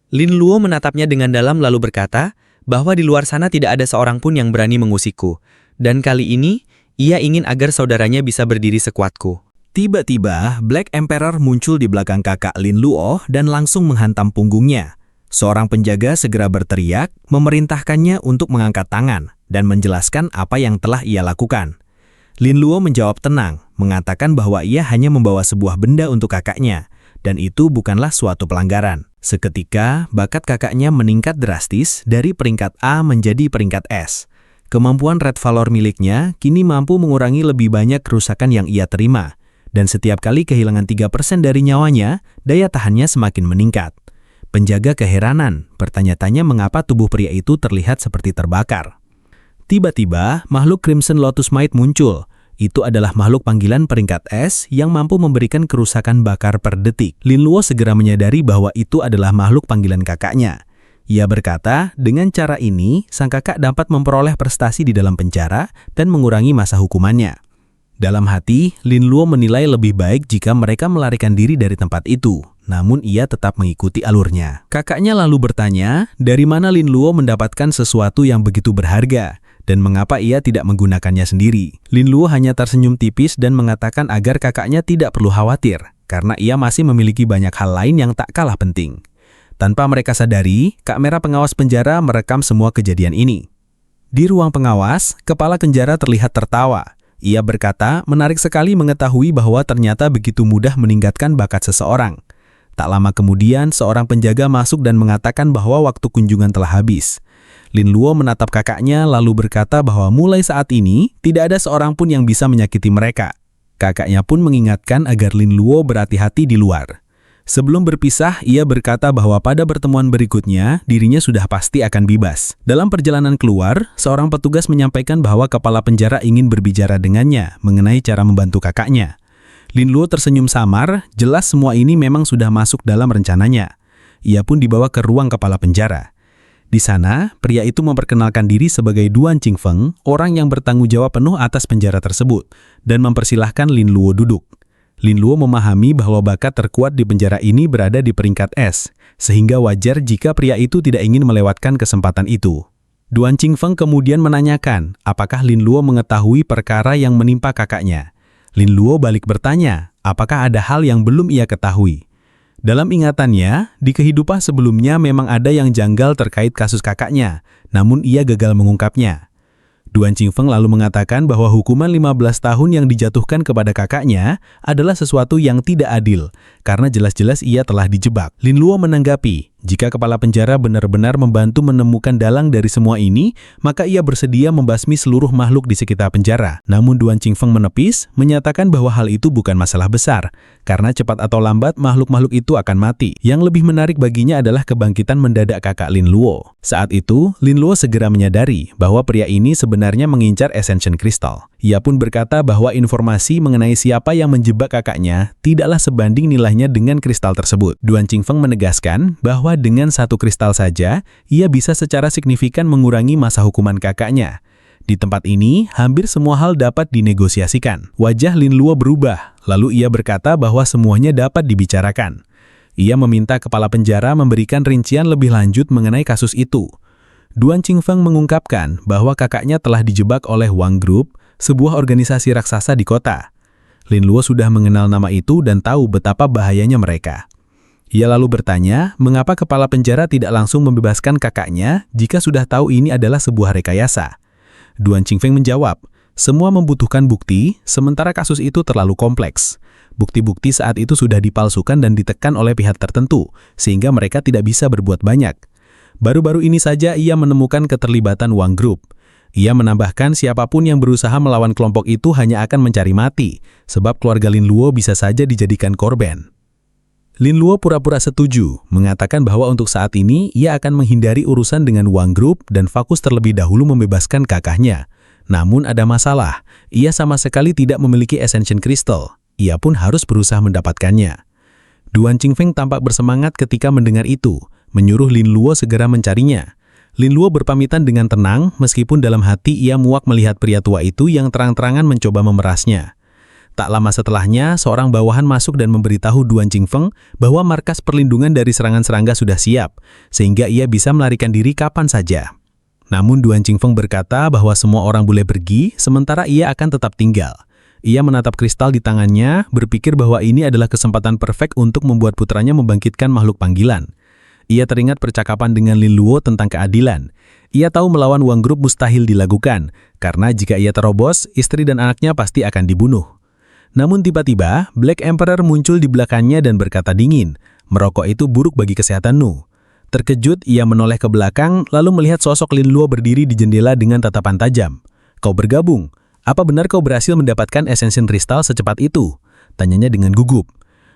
Lin Luo menatapnya dengan dalam lalu berkata, bahwa di luar sana tidak ada seorang pun yang berani mengusikku. Dan kali ini, ia ingin agar saudaranya bisa berdiri sekuatku. Tiba-tiba, Black Emperor muncul di belakang kakak Lin Luo dan langsung menghantam punggungnya. Seorang penjaga segera berteriak, memerintahkannya untuk mengangkat tangan dan menjelaskan apa yang telah ia lakukan. Lin Luo menjawab tenang, mengatakan bahwa ia hanya membawa sebuah benda untuk kakaknya, dan itu bukanlah suatu pelanggaran. Seketika, bakat kakaknya meningkat drastis dari peringkat A menjadi peringkat S. Kemampuan Red Valor miliknya kini mampu mengurangi lebih banyak kerusakan yang ia terima, dan setiap kali kehilangan 3% dari nyawanya, daya tahannya semakin meningkat. Penjaga keheranan, bertanya-tanya mengapa tubuh pria itu terlihat seperti terbakar. Tiba-tiba, makhluk Crimson Lotus Might muncul. Itu adalah makhluk panggilan peringkat S yang mampu memberikan kerusakan bakar per detik. Lin Luo segera menyadari bahwa itu adalah makhluk panggilan kakaknya. Ia berkata, dengan cara ini, sang kakak dapat memperoleh prestasi di dalam penjara dan mengurangi masa hukumannya. Dalam hati, Lin Luo menilai lebih baik jika mereka melarikan diri dari tempat itu. Namun ia tetap mengikuti alurnya. Kakaknya lalu bertanya, dari mana Lin Luo mendapatkan sesuatu yang begitu berharga, dan mengapa ia tidak menggunakannya sendiri. Lin Luo hanya tersenyum tipis dan mengatakan agar kakaknya tidak perlu khawatir, karena ia masih memiliki banyak hal lain yang tak kalah penting. Tanpa mereka sadari, kamera pengawas penjara merekam semua kejadian ini. Di ruang pengawas, kepala penjara terlihat tertawa. Ia berkata, menarik sekali mengetahui bahwa ternyata begitu mudah meningkatkan bakat seseorang. Tak lama kemudian, seorang penjaga masuk dan mengatakan bahwa waktu kunjungan telah habis. Lin Luo menatap kakaknya lalu berkata bahwa mulai saat ini, tidak ada seorang pun yang bisa menyakiti mereka. Kakaknya pun mengingatkan agar Lin Luo berhati-hati di luar. Sebelum berpisah, ia berkata bahwa pada pertemuan berikutnya, dirinya sudah pasti akan bebas. Dalam perjalanan keluar, seorang petugas menyampaikan bahwa kepala penjara ingin berbicara dengannya mengenai cara membantu kakaknya. Lin Luo tersenyum samar, jelas semua ini memang sudah masuk dalam rencananya. Ia pun dibawa ke ruang kepala penjara. Di sana, pria itu memperkenalkan diri sebagai Duan Qingfeng, orang yang bertanggung jawab penuh atas penjara tersebut, dan mempersilahkan Lin Luo duduk. Lin Luo memahami bahwa bakat terkuat di penjara ini berada di peringkat S, sehingga wajar jika pria itu tidak ingin melewatkan kesempatan itu. Duan Qingfeng kemudian menanyakan apakah Lin Luo mengetahui perkara yang menimpa kakaknya. Lin Luo balik bertanya, apakah ada hal yang belum ia ketahui. Dalam ingatannya, di kehidupan sebelumnya memang ada yang janggal terkait kasus kakaknya, namun ia gagal mengungkapnya. Duan Qingfeng lalu mengatakan bahwa hukuman 15 tahun yang dijatuhkan kepada kakaknya adalah sesuatu yang tidak adil, karena jelas-jelas ia telah dijebak. Lin Luo menanggapi, jika kepala penjara benar-benar membantu menemukan dalang dari semua ini, maka ia bersedia membasmi seluruh makhluk di sekitar penjara. Namun Duan Qingfeng menepis, menyatakan bahwa hal itu bukan masalah besar, karena cepat atau lambat makhluk-makhluk itu akan mati. Yang lebih menarik baginya adalah kebangkitan mendadak kakak Lin Luo. Saat itu, Lin Luo segera menyadari bahwa pria ini sebenarnya mengincar Ascension Crystal. Ia pun berkata bahwa informasi mengenai siapa yang menjebak kakaknya tidaklah sebanding nilainya dengan kristal tersebut. Duan Qingfeng menegaskan bahwa dengan satu kristal saja, ia bisa secara signifikan mengurangi masa hukuman kakaknya. Di tempat ini, hampir semua hal dapat dinegosiasikan. Wajah Lin Luo berubah, lalu ia berkata bahwa semuanya dapat dibicarakan. Ia meminta kepala penjara memberikan rincian lebih lanjut mengenai kasus itu. Duan Qingfeng mengungkapkan bahwa kakaknya telah dijebak oleh Wang Group, sebuah organisasi raksasa di kota. Lin Luo sudah mengenal nama itu dan tahu betapa bahayanya mereka. Ia lalu bertanya, mengapa kepala penjara tidak langsung membebaskan kakaknya jika sudah tahu ini adalah sebuah rekayasa. Duan Qingfeng menjawab, semua membutuhkan bukti, sementara kasus itu terlalu kompleks. Bukti-bukti saat itu sudah dipalsukan dan ditekan oleh pihak tertentu, sehingga mereka tidak bisa berbuat banyak. Baru-baru ini saja ia menemukan keterlibatan Wang Group. Ia menambahkan siapapun yang berusaha melawan kelompok itu hanya akan mencari mati, sebab keluarga Lin Luo bisa saja dijadikan korban. Lin Luo pura-pura setuju, mengatakan bahwa untuk saat ini ia akan menghindari urusan dengan Wang Group dan fokus terlebih dahulu membebaskan kakaknya. Namun ada masalah, ia sama sekali tidak memiliki Ascension Crystal. Ia pun harus berusaha mendapatkannya. Duan Qingfeng tampak bersemangat ketika mendengar itu, menyuruh Lin Luo segera mencarinya. Lin Luo berpamitan dengan tenang, meskipun dalam hati ia muak melihat pria tua itu yang terang-terangan mencoba memerasnya. Tak lama setelahnya, seorang bawahan masuk dan memberitahu Duan Qingfeng bahwa markas perlindungan dari serangan serangga sudah siap, sehingga ia bisa melarikan diri kapan saja. Namun Duan Qingfeng berkata bahwa semua orang boleh pergi, sementara ia akan tetap tinggal. Ia menatap kristal di tangannya, berpikir bahwa ini adalah kesempatan perfect untuk membuat putranya membangkitkan makhluk panggilan. Ia teringat percakapan dengan Lin Luo tentang keadilan. Ia tahu melawan Wang Group mustahil dilakukan, karena jika ia terobos, istri dan anaknya pasti akan dibunuh. Namun tiba-tiba, Black Emperor muncul di belakangnya dan berkata dingin, merokok itu buruk bagi kesehatan Nu. Terkejut, ia menoleh ke belakang, lalu melihat sosok Lin Luo berdiri di jendela dengan tatapan tajam. Kau bergabung? Apa benar kau berhasil mendapatkan Ascension Crystal secepat itu? Tanyanya dengan gugup.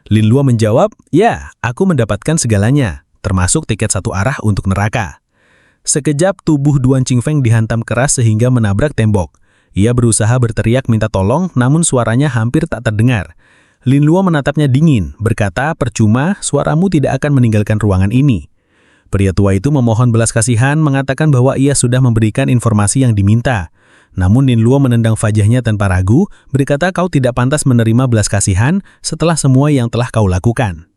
Lin Luo menjawab, ya, aku mendapatkan segalanya, termasuk tiket satu arah untuk neraka. Sekejap tubuh Duan Qingfeng dihantam keras sehingga menabrak tembok. Ia berusaha berteriak minta tolong, namun suaranya hampir tak terdengar. Lin Luo menatapnya dingin, berkata, percuma, suaramu tidak akan meninggalkan ruangan ini. Pria tua itu memohon belas kasihan, mengatakan bahwa ia sudah memberikan informasi yang diminta. Namun Lin Luo menendang wajahnya tanpa ragu, berkata kau tidak pantas menerima belas kasihan setelah semua yang telah kau lakukan.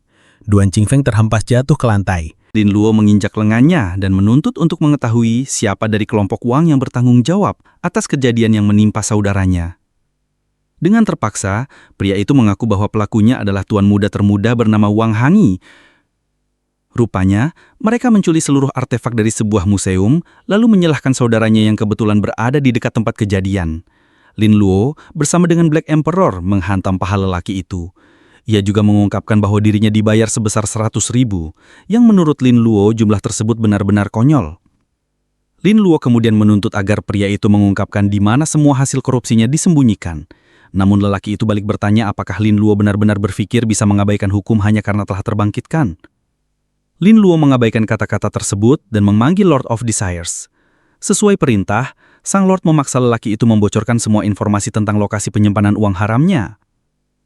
Duan Qingfeng terhempas jatuh ke lantai. Lin Luo menginjak lengannya dan menuntut untuk mengetahui siapa dari kelompok Wang yang bertanggung jawab atas kejadian yang menimpa saudaranya. Dengan terpaksa, pria itu mengaku bahwa pelakunya adalah tuan muda termuda bernama Wang Hangi. Rupanya, mereka mencuri seluruh artefak dari sebuah museum, lalu menyalahkan saudaranya yang kebetulan berada di dekat tempat kejadian. Lin Luo bersama dengan Black Emperor menghantam paha lelaki itu. Ia juga mengungkapkan bahwa dirinya dibayar sebesar 100.000, yang menurut Lin Luo jumlah tersebut benar-benar konyol. Lin Luo kemudian menuntut agar pria itu mengungkapkan di mana semua hasil korupsinya disembunyikan. Namun lelaki itu balik bertanya apakah Lin Luo benar-benar berpikir bisa mengabaikan hukum hanya karena telah terbangkitkan. Lin Luo mengabaikan kata-kata tersebut dan memanggil Lord of Desires. Sesuai perintah, sang Lord memaksa lelaki itu membocorkan semua informasi tentang lokasi penyimpanan uang haramnya.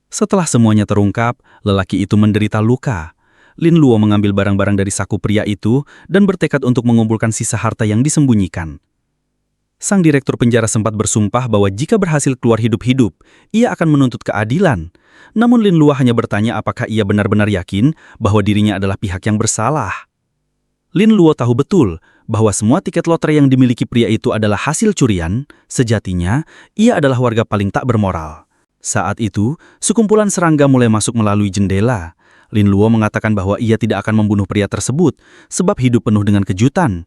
Setelah semuanya terungkap, lelaki itu menderita luka. Lin Luo mengambil barang-barang dari saku pria itu dan bertekad untuk mengumpulkan sisa harta yang disembunyikan. Sang direktur penjara sempat bersumpah bahwa jika berhasil keluar hidup-hidup, ia akan menuntut keadilan. Namun Lin Luo hanya bertanya apakah ia benar-benar yakin bahwa dirinya adalah pihak yang bersalah. Lin Luo tahu betul bahwa semua tiket lotre yang dimiliki pria itu adalah hasil curian. Sejatinya, ia adalah warga paling tak bermoral. Saat itu, sekumpulan serangga mulai masuk melalui jendela. Lin Luo mengatakan bahwa ia tidak akan membunuh pria tersebut sebab hidup penuh dengan kejutan.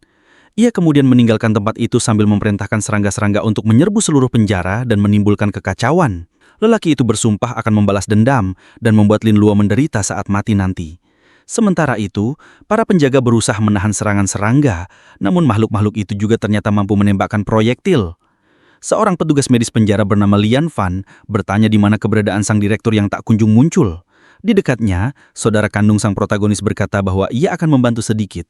Ia kemudian meninggalkan tempat itu sambil memerintahkan serangga-serangga untuk menyerbu seluruh penjara dan menimbulkan kekacauan. Lelaki itu bersumpah akan membalas dendam dan membuat Lin Luo menderita saat mati nanti. Sementara itu, para penjaga berusaha menahan serangan serangga, namun makhluk-makhluk itu juga ternyata mampu menembakkan proyektil. Seorang petugas medis penjara bernama Lian Fan bertanya di mana keberadaan sang direktur yang tak kunjung muncul. Di dekatnya, saudara kandung sang protagonis berkata bahwa ia akan membantu sedikit.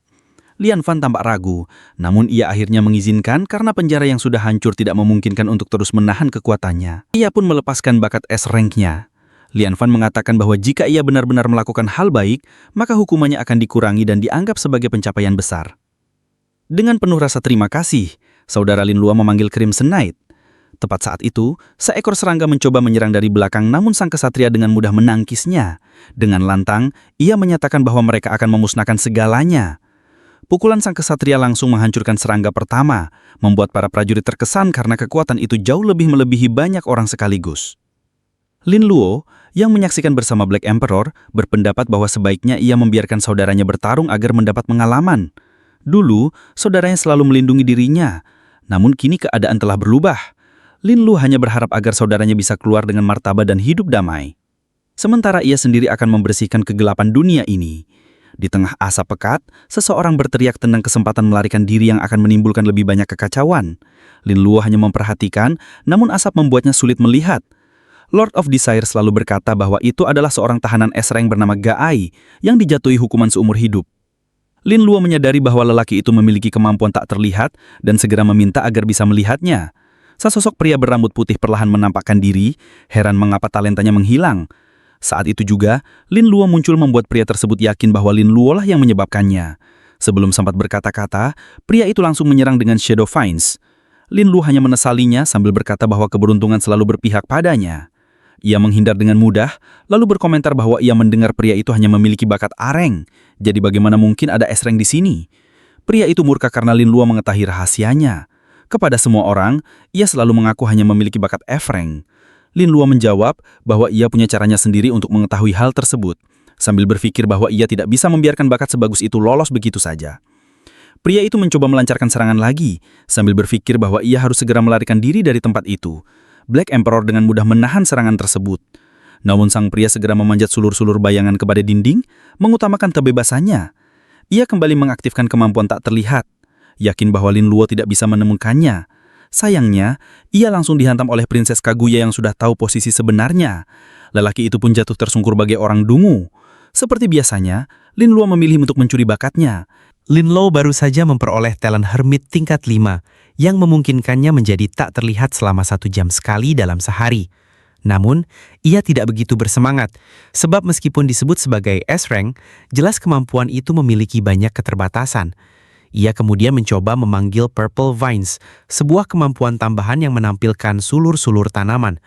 Lian Fan tampak ragu, namun ia akhirnya mengizinkan karena penjara yang sudah hancur tidak memungkinkan untuk terus menahan kekuatannya. Ia pun melepaskan bakat S-Rank-nya. Lian Fan mengatakan bahwa jika ia benar-benar melakukan hal baik, maka hukumannya akan dikurangi dan dianggap sebagai pencapaian besar. Dengan penuh rasa terima kasih, saudara Lin Luo memanggil Crimson Knight. Tepat saat itu, seekor serangga mencoba menyerang dari belakang namun sang kesatria dengan mudah menangkisnya. Dengan lantang, ia menyatakan bahwa mereka akan memusnahkan segalanya. Pukulan sang kesatria langsung menghancurkan serangga pertama, membuat para prajurit terkesan karena kekuatan itu jauh lebih melebihi banyak orang sekaligus. Lin Luo, yang menyaksikan bersama Black Emperor, berpendapat bahwa sebaiknya ia membiarkan saudaranya bertarung agar mendapat pengalaman. Dulu, saudaranya selalu melindungi dirinya, namun kini keadaan telah berubah. Lin Luo hanya berharap agar saudaranya bisa keluar dengan martabat dan hidup damai. Sementara ia sendiri akan membersihkan kegelapan dunia ini. Di tengah asap pekat, seseorang berteriak tentang kesempatan melarikan diri yang akan menimbulkan lebih banyak kekacauan. Lin Luo hanya memperhatikan, namun asap membuatnya sulit melihat. Lord of Desire selalu berkata bahwa itu adalah seorang tahanan S-Rank bernama Ga Ai yang dijatuhi hukuman seumur hidup. Lin Luo menyadari bahwa lelaki itu memiliki kemampuan tak terlihat dan segera meminta agar bisa melihatnya. Sesosok pria berambut putih perlahan menampakkan diri, heran mengapa talentanya menghilang. Saat itu juga, Lin Luo muncul membuat pria tersebut yakin bahwa Lin Luo lah yang menyebabkannya. Sebelum sempat berkata-kata, pria itu langsung menyerang dengan Shadow Vines. Lin Luo hanya menesalinya sambil berkata bahwa keberuntungan selalu berpihak padanya. Ia menghindar dengan mudah, lalu berkomentar bahwa ia mendengar pria itu hanya memiliki bakat areng. Jadi bagaimana mungkin ada S-Rank di sini? Pria itu murka karena Lin Luo mengetahui rahasianya. Kepada semua orang, ia selalu mengaku hanya memiliki bakat F-Rank. Lin Luo menjawab bahwa ia punya caranya sendiri untuk mengetahui hal tersebut, sambil berpikir bahwa ia tidak bisa membiarkan bakat sebagus itu lolos begitu saja. Pria itu mencoba melancarkan serangan lagi, sambil berpikir bahwa ia harus segera melarikan diri dari tempat itu. Black Emperor dengan mudah menahan serangan tersebut. Namun sang pria segera memanjat sulur-sulur bayangan kepada dinding, mengutamakan kebebasannya. Ia kembali mengaktifkan kemampuan tak terlihat, yakin bahwa Lin Luo tidak bisa menemukannya. Sayangnya, ia langsung dihantam oleh Prinses Kaguya yang sudah tahu posisi sebenarnya. Lelaki itu pun jatuh tersungkur bagai orang dungu. Seperti biasanya, Lin Luo memilih untuk mencuri bakatnya. Lin Luo baru saja memperoleh talent Hermit tingkat 5 yang memungkinkannya menjadi tak terlihat selama 1 jam sekali dalam sehari. Namun, ia tidak begitu bersemangat, sebab meskipun disebut sebagai S-Rank, jelas kemampuan itu memiliki banyak keterbatasan. Ia kemudian mencoba memanggil Purple Vines, sebuah kemampuan tambahan yang menampilkan sulur-sulur tanaman.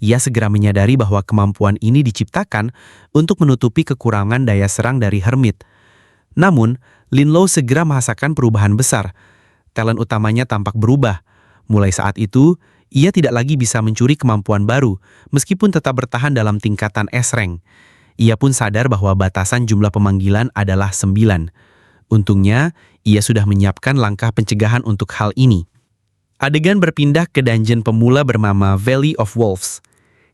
Ia segera menyadari bahwa kemampuan ini diciptakan untuk menutupi kekurangan daya serang dari Hermit. Namun, Lin Luo segera merasakan perubahan besar. Talent utamanya tampak berubah. Mulai saat itu, ia tidak lagi bisa mencuri kemampuan baru, meskipun tetap bertahan dalam tingkatan S-Rank. Ia pun sadar bahwa batasan jumlah pemanggilan adalah 9. Untungnya, ia sudah menyiapkan langkah pencegahan untuk hal ini. Adegan berpindah ke dungeon pemula bernama Valley of Wolves.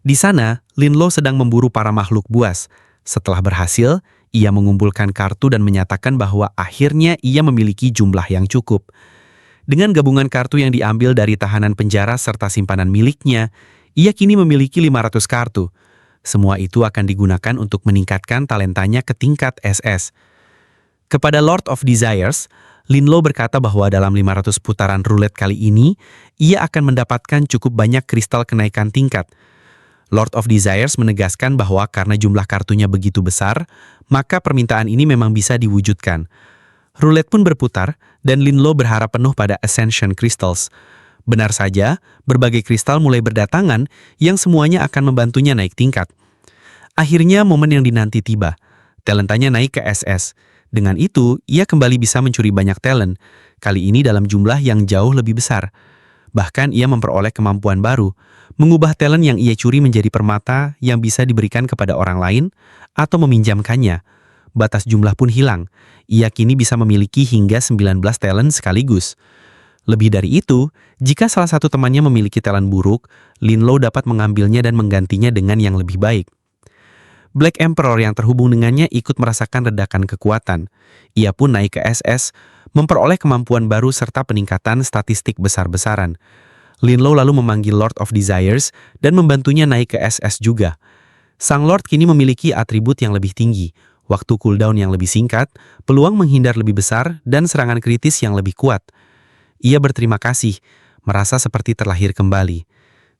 Di sana, Lin Luo sedang memburu para makhluk buas. Setelah berhasil, ia mengumpulkan kartu dan menyatakan bahwa akhirnya ia memiliki jumlah yang cukup. Dengan gabungan kartu yang diambil dari tahanan penjara serta simpanan miliknya, ia kini memiliki 500 kartu. Semua itu akan digunakan untuk meningkatkan talentanya ke tingkat SS. Kepada Lord of Desires, Lin Luo berkata bahwa dalam 500 putaran roulette kali ini, ia akan mendapatkan cukup banyak kristal kenaikan tingkat. Lord of Desires menegaskan bahwa karena jumlah kartunya begitu besar, maka permintaan ini memang bisa diwujudkan. Roulette pun berputar, dan Lin Luo berharap penuh pada Ascension Crystals. Benar saja, berbagai kristal mulai berdatangan yang semuanya akan membantunya naik tingkat. Akhirnya momen yang dinanti tiba. Talentanya naik ke SS. Dengan itu, ia kembali bisa mencuri banyak talent, kali ini dalam jumlah yang jauh lebih besar. Bahkan ia memperoleh kemampuan baru, mengubah talent yang ia curi menjadi permata yang bisa diberikan kepada orang lain atau meminjamkannya. Batas jumlah pun hilang. Ia kini bisa memiliki hingga 19 talent sekaligus. Lebih dari itu, jika salah satu temannya memiliki talent buruk, Linlow dapat mengambilnya dan menggantinya dengan yang lebih baik. Black Emperor yang terhubung dengannya ikut merasakan redakan kekuatan. Ia pun naik ke SS, memperoleh kemampuan baru serta peningkatan statistik besar-besaran. Linlow lalu memanggil Lord of Desires dan membantunya naik ke SS juga. Sang Lord kini memiliki atribut yang lebih tinggi, waktu cooldown yang lebih singkat, peluang menghindar lebih besar, dan serangan kritis yang lebih kuat. Ia berterima kasih, merasa seperti terlahir kembali.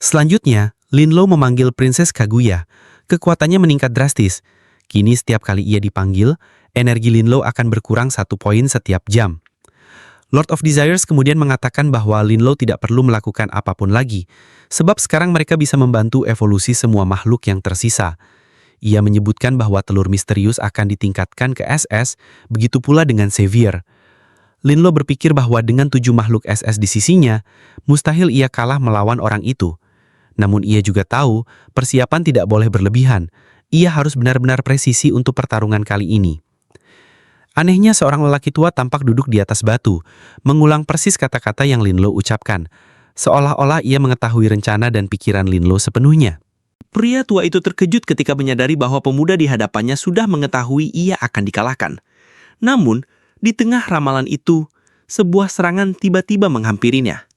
Selanjutnya, Linlow memanggil Princess Kaguya. Kekuatannya meningkat drastis. Kini setiap kali ia dipanggil, energi Linlow akan berkurang 1 poin setiap jam. Lord of Desires kemudian mengatakan bahwa Linlow tidak perlu melakukan apapun lagi, sebab sekarang mereka bisa membantu evolusi semua makhluk yang tersisa. Ia menyebutkan bahwa telur misterius akan ditingkatkan ke SS, begitu pula dengan Xavier. Linlow berpikir bahwa dengan 7 makhluk SS di sisinya, mustahil ia kalah melawan orang itu. Namun ia juga tahu, persiapan tidak boleh berlebihan. Ia harus benar-benar presisi untuk pertarungan kali ini. Anehnya seorang lelaki tua tampak duduk di atas batu, mengulang persis kata-kata yang Linlow ucapkan, seolah-olah ia mengetahui rencana dan pikiran Linlow sepenuhnya. Pria tua itu terkejut ketika menyadari bahwa pemuda di hadapannya sudah mengetahui ia akan dikalahkan. Namun, di tengah ramalan itu, sebuah serangan tiba-tiba menghampirinya.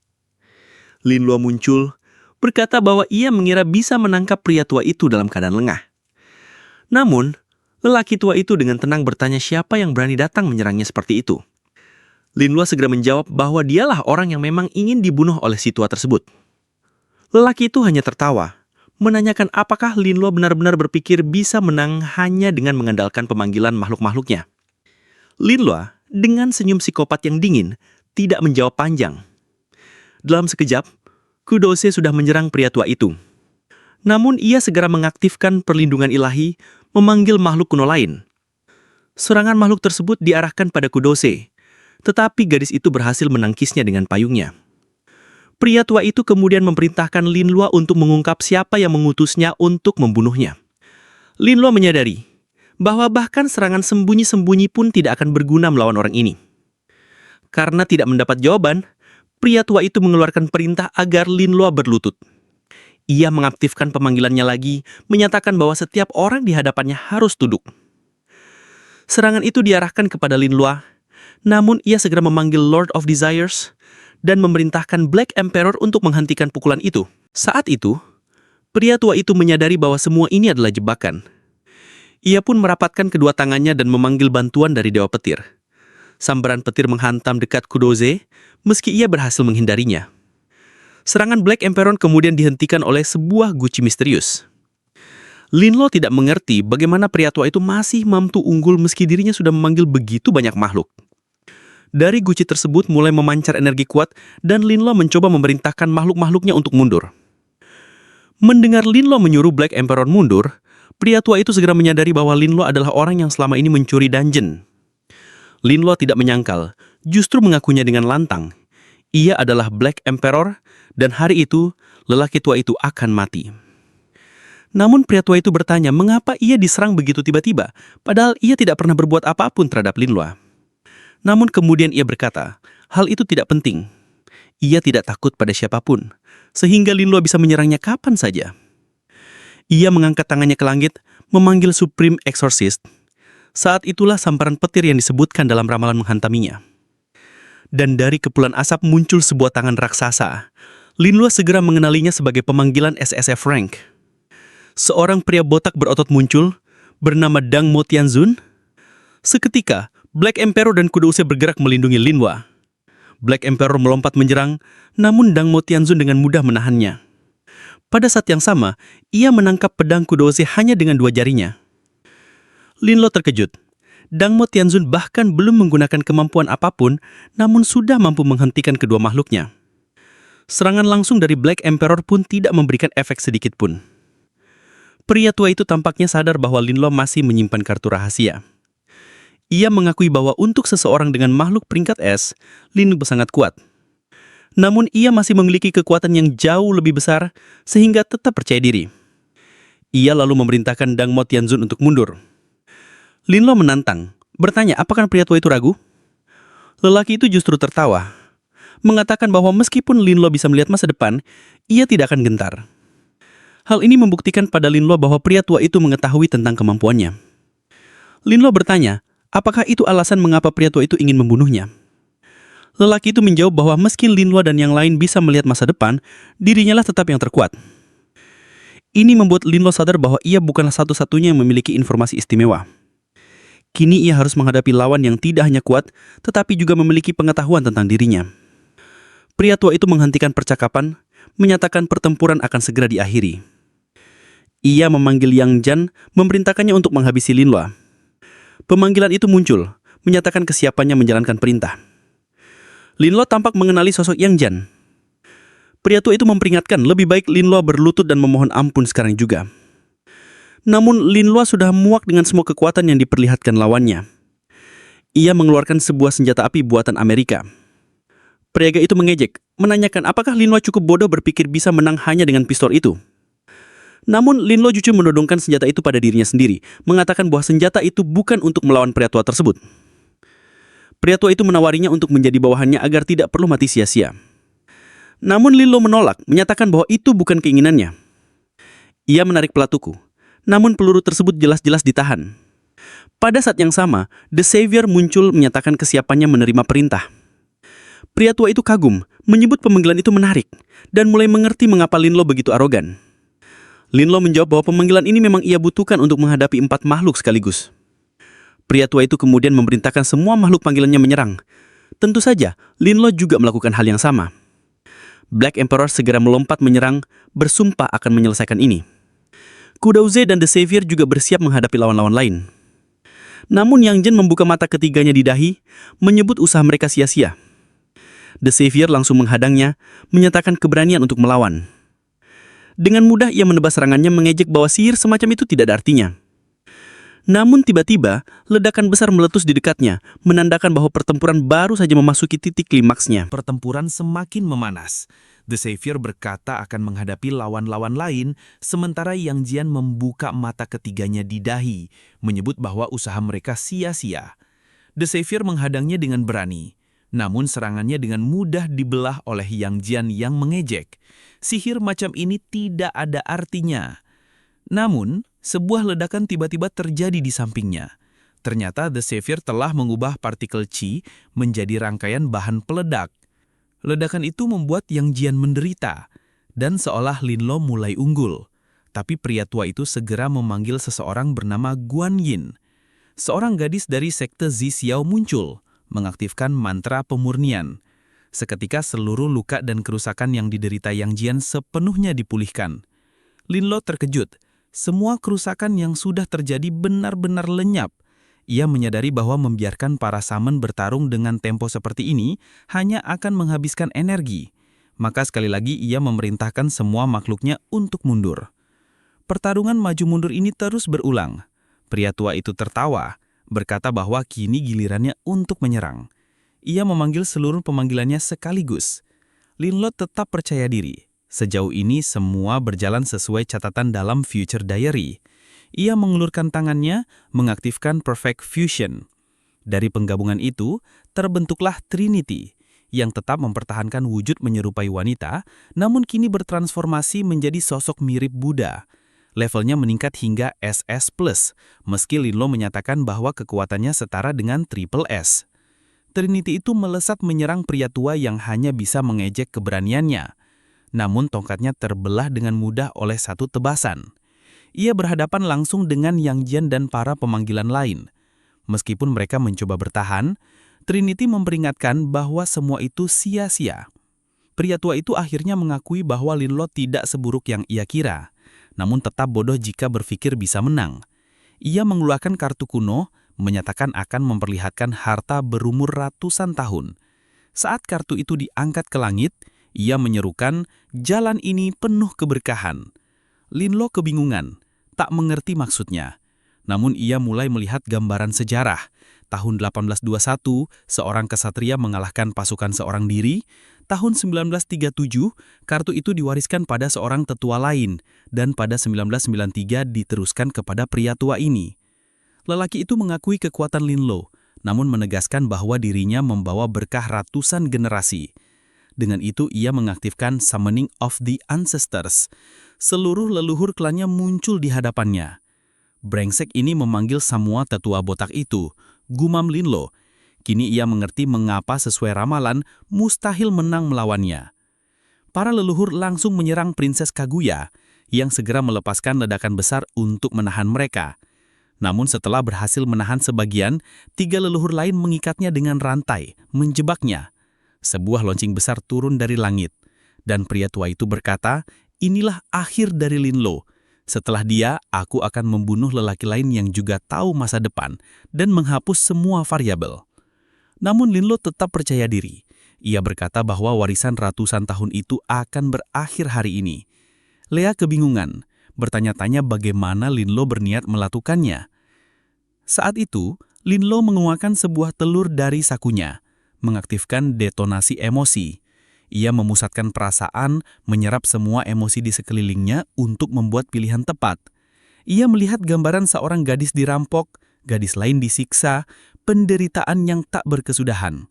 Linlow muncul, berkata bahwa ia mengira bisa menangkap pria tua itu dalam keadaan lengah. Namun, lelaki tua itu dengan tenang bertanya siapa yang berani datang menyerangnya seperti itu. Linlow segera menjawab bahwa dialah orang yang memang ingin dibunuh oleh si tua tersebut. Lelaki itu hanya tertawa, menanyakan apakah Linlow benar-benar berpikir bisa menang hanya dengan mengandalkan pemanggilan makhluk-makhluknya. Linlow, dengan senyum psikopat yang dingin, tidak menjawab panjang. Dalam sekejap, Kudose sudah menyerang pria tua itu. Namun ia segera mengaktifkan perlindungan ilahi, memanggil makhluk kuno lain. Serangan makhluk tersebut diarahkan pada Kudose, tetapi gadis itu berhasil menangkisnya dengan payungnya. Pria tua itu kemudian memerintahkan Linlow untuk mengungkap siapa yang mengutusnya untuk membunuhnya. Linlow menyadari bahwa bahkan serangan sembunyi-sembunyi pun tidak akan berguna melawan orang ini. Karena tidak mendapat jawaban, pria tua itu mengeluarkan perintah agar Linlow berlutut. Ia mengaktifkan pemanggilannya lagi, menyatakan bahwa setiap orang di hadapannya harus tunduk. Serangan itu diarahkan kepada Linlow, namun ia segera memanggil Lord of Desires dan memerintahkan Black Emperor untuk menghentikan pukulan itu. Saat itu, pria tua itu menyadari bahwa semua ini adalah jebakan. Ia pun merapatkan kedua tangannya dan memanggil bantuan dari Dewa Petir. Sambaran petir menghantam dekat Kudose, meski ia berhasil menghindarinya. Serangan Black Emperor kemudian dihentikan oleh sebuah guci misterius. Linlow tidak mengerti bagaimana pria tua itu masih mampu unggul meski dirinya sudah memanggil begitu banyak makhluk. Dari guci tersebut mulai memancar energi kuat dan Linlow mencoba memerintahkan makhluk-makhluknya untuk mundur. Mendengar Linlow menyuruh Black Emperor mundur, pria tua itu segera menyadari bahwa Linlow adalah orang yang selama ini mencuri dungeon. Linlow tidak menyangkal, justru mengakunya dengan lantang. Ia adalah Black Emperor, dan hari itu, lelaki tua itu akan mati. Namun pria tua itu bertanya mengapa ia diserang begitu tiba-tiba, padahal ia tidak pernah berbuat apapun terhadap Linlow. Namun kemudian ia berkata, hal itu tidak penting. Ia tidak takut pada siapapun, sehingga Linlow bisa menyerangnya kapan saja. Ia mengangkat tangannya ke langit, memanggil Supreme Exorcist. Saat itulah sambaran petir yang disebutkan dalam ramalan menghantaminya. Dan dari kepulan asap muncul sebuah tangan raksasa. Linlow segera mengenalinya sebagai pemanggilan SSF rank. Seorang pria botak berotot muncul, bernama Dang Mo Tianzun. Seketika, Black Emperor dan Kudose bergerak melindungi Linlow. Black Emperor melompat menyerang, namun Dang Mo Tianzun dengan mudah menahannya. Pada saat yang sama, ia menangkap pedang Kudose hanya dengan 2 jarinya. Linlow terkejut. Dang Mo Tianzun bahkan belum menggunakan kemampuan apapun, namun sudah mampu menghentikan kedua makhluknya. Serangan langsung dari Black Emperor pun tidak memberikan efek sedikit pun. Pria tua itu tampaknya sadar bahwa Linlow masih menyimpan kartu rahasia. Ia mengakui bahwa untuk seseorang dengan makhluk peringkat S, Linlow sangat kuat. Namun ia masih memiliki kekuatan yang jauh lebih besar sehingga tetap percaya diri. Ia lalu memerintahkan Dang Mo Tianzun untuk mundur. Linlo menantang, bertanya apakah pria tua itu ragu? Lelaki itu justru tertawa, mengatakan bahwa meskipun Linlo bisa melihat masa depan, ia tidak akan gentar. Hal ini membuktikan pada Linlo bahwa pria tua itu mengetahui tentang kemampuannya. Linlo bertanya, apakah itu alasan mengapa pria tua itu ingin membunuhnya? Lelaki itu menjawab bahwa meski Linlo dan yang lain bisa melihat masa depan, dirinya lah tetap yang terkuat. Ini membuat Linlo sadar bahwa ia bukanlah satu-satunya yang memiliki informasi istimewa. Kini ia harus menghadapi lawan yang tidak hanya kuat, tetapi juga memiliki pengetahuan tentang dirinya. Pria tua itu menghentikan percakapan, menyatakan pertempuran akan segera diakhiri. Ia memanggil Yang Jan, memerintahkannya untuk menghabisi Linlo. Pemanggilan itu muncul, menyatakan kesiapannya menjalankan perintah. Linlo tampak mengenali sosok Yang Jan. Pria tua itu memperingatkan lebih baik Linlo berlutut dan memohon ampun sekarang juga. Namun Linlo sudah muak dengan semua kekuatan yang diperlihatkan lawannya. Ia mengeluarkan sebuah senjata api buatan Amerika. Priaga itu mengejek, menanyakan apakah Linlo cukup bodoh berpikir bisa menang hanya dengan pistol itu. Namun Linlo justru menodongkan senjata itu pada dirinya sendiri, mengatakan bahwa senjata itu bukan untuk melawan pria tua tersebut. Pria tua itu menawarinya untuk menjadi bawahannya agar tidak perlu mati sia-sia. Namun Linlo menolak, menyatakan bahwa itu bukan keinginannya. Ia menarik pelatuku, namun peluru tersebut jelas-jelas ditahan. Pada saat yang sama, The Savior muncul menyatakan kesiapannya menerima perintah. Pria tua itu kagum, menyebut pemanggilan itu menarik, dan mulai mengerti mengapa Linlo begitu arogan. Linlo menjawab bahwa pemanggilan ini memang ia butuhkan untuk menghadapi 4 makhluk sekaligus. Pria tua itu kemudian memerintahkan semua makhluk panggilannya menyerang. Tentu saja, Linlo juga melakukan hal yang sama. Black Emperor segera melompat menyerang, bersumpah akan menyelesaikan ini. Kudauze dan The Savior juga bersiap menghadapi lawan-lawan lain. Namun Yang Jen membuka mata ketiganya di dahi, menyebut usaha mereka sia-sia. The Savior langsung menghadangnya, menyatakan keberanian untuk melawan. Dengan mudah ia menebas serangannya, mengejek bahwa sihir semacam itu tidak ada artinya. Namun tiba-tiba, ledakan besar meletus di dekatnya, menandakan bahwa pertempuran baru saja memasuki titik klimaksnya. Pertempuran semakin memanas. The Savior berkata akan menghadapi lawan-lawan lain, sementara Yang Jian membuka mata ketiganya di dahi, menyebut bahwa usaha mereka sia-sia. The Savior menghadangnya dengan berani, namun serangannya dengan mudah dibelah oleh Yang Jian yang mengejek. Sihir macam ini tidak ada artinya. Namun, sebuah ledakan tiba-tiba terjadi di sampingnya. Ternyata The Savior telah mengubah partikel Qi menjadi rangkaian bahan peledak. Ledakan itu membuat Yang Jian menderita, dan seolah Linlo mulai unggul. Tapi pria tua itu segera memanggil seseorang bernama Guan Yin. Seorang gadis dari sekte Zixiao muncul, mengaktifkan mantra pemurnian. Seketika seluruh luka dan kerusakan yang diderita Yang Jian sepenuhnya dipulihkan. Linlo terkejut. Semua kerusakan yang sudah terjadi benar-benar lenyap. Ia menyadari bahwa membiarkan para saman bertarung dengan tempo seperti ini hanya akan menghabiskan energi. Maka sekali lagi ia memerintahkan semua makhluknya untuk mundur. Pertarungan maju mundur ini terus berulang. Pria tua itu tertawa, berkata bahwa kini gilirannya untuk menyerang. Ia memanggil seluruh pemanggilannya sekaligus. Linlo tetap percaya diri. Sejauh ini semua berjalan sesuai catatan dalam Future Diary. Ia mengulurkan tangannya, mengaktifkan Perfect Fusion. Dari penggabungan itu, terbentuklah Trinity, yang tetap mempertahankan wujud menyerupai wanita, namun kini bertransformasi menjadi sosok mirip Buddha. Levelnya meningkat hingga SS+, meski Linlo menyatakan bahwa kekuatannya setara dengan Triple S. Trinity itu melesat menyerang pria tua yang hanya bisa mengejek keberaniannya. Namun tongkatnya terbelah dengan mudah oleh satu tebasan. Ia berhadapan langsung dengan Yang Jian dan para pemanggilan lain. Meskipun mereka mencoba bertahan, Trinity memperingatkan bahwa semua itu sia-sia. Pria tua itu akhirnya mengakui bahwa Linlo tidak seburuk yang ia kira, namun tetap bodoh jika berpikir bisa menang. Ia mengeluarkan kartu kuno, menyatakan akan memperlihatkan harta berumur ratusan tahun. Saat kartu itu diangkat ke langit, ia menyerukan, jalan ini penuh keberkahan. Linlo kebingungan, tak mengerti maksudnya. Namun ia mulai melihat gambaran sejarah, Tahun 1821, seorang kesatria mengalahkan pasukan seorang diri. Tahun 1937, kartu itu diwariskan pada seorang tetua lain, dan pada 1993 diteruskan kepada pria tua ini. Lelaki itu mengakui kekuatan Linlo, namun menegaskan bahwa dirinya membawa berkah ratusan generasi. Dengan itu, ia mengaktifkan Summoning of the Ancestors. Seluruh leluhur klannya muncul di hadapannya. Brengsek ini memanggil semua tetua botak itu, gumam Linlo. Kini ia mengerti mengapa sesuai ramalan mustahil menang melawannya. Para leluhur langsung menyerang Prinses Kaguya, yang segera melepaskan ledakan besar untuk menahan mereka. Namun setelah berhasil menahan sebagian, 3 leluhur lain mengikatnya dengan rantai, menjebaknya. Sebuah lonceng besar turun dari langit, dan pria tua itu berkata, "Inilah akhir dari Linlo. Setelah dia, aku akan membunuh lelaki lain yang juga tahu masa depan dan menghapus semua variabel." Namun Linlo tetap percaya diri. Ia berkata bahwa warisan ratusan tahun itu akan berakhir hari ini. Lea kebingungan, bertanya-tanya bagaimana Linlo berniat melakukannya. Saat itu, Linlo mengeluarkan sebuah telur dari sakunya, mengaktifkan detonasi emosi. Ia memusatkan perasaan, menyerap semua emosi di sekelilingnya untuk membuat pilihan tepat. Ia melihat gambaran seorang gadis dirampok, gadis lain disiksa, penderitaan yang tak berkesudahan.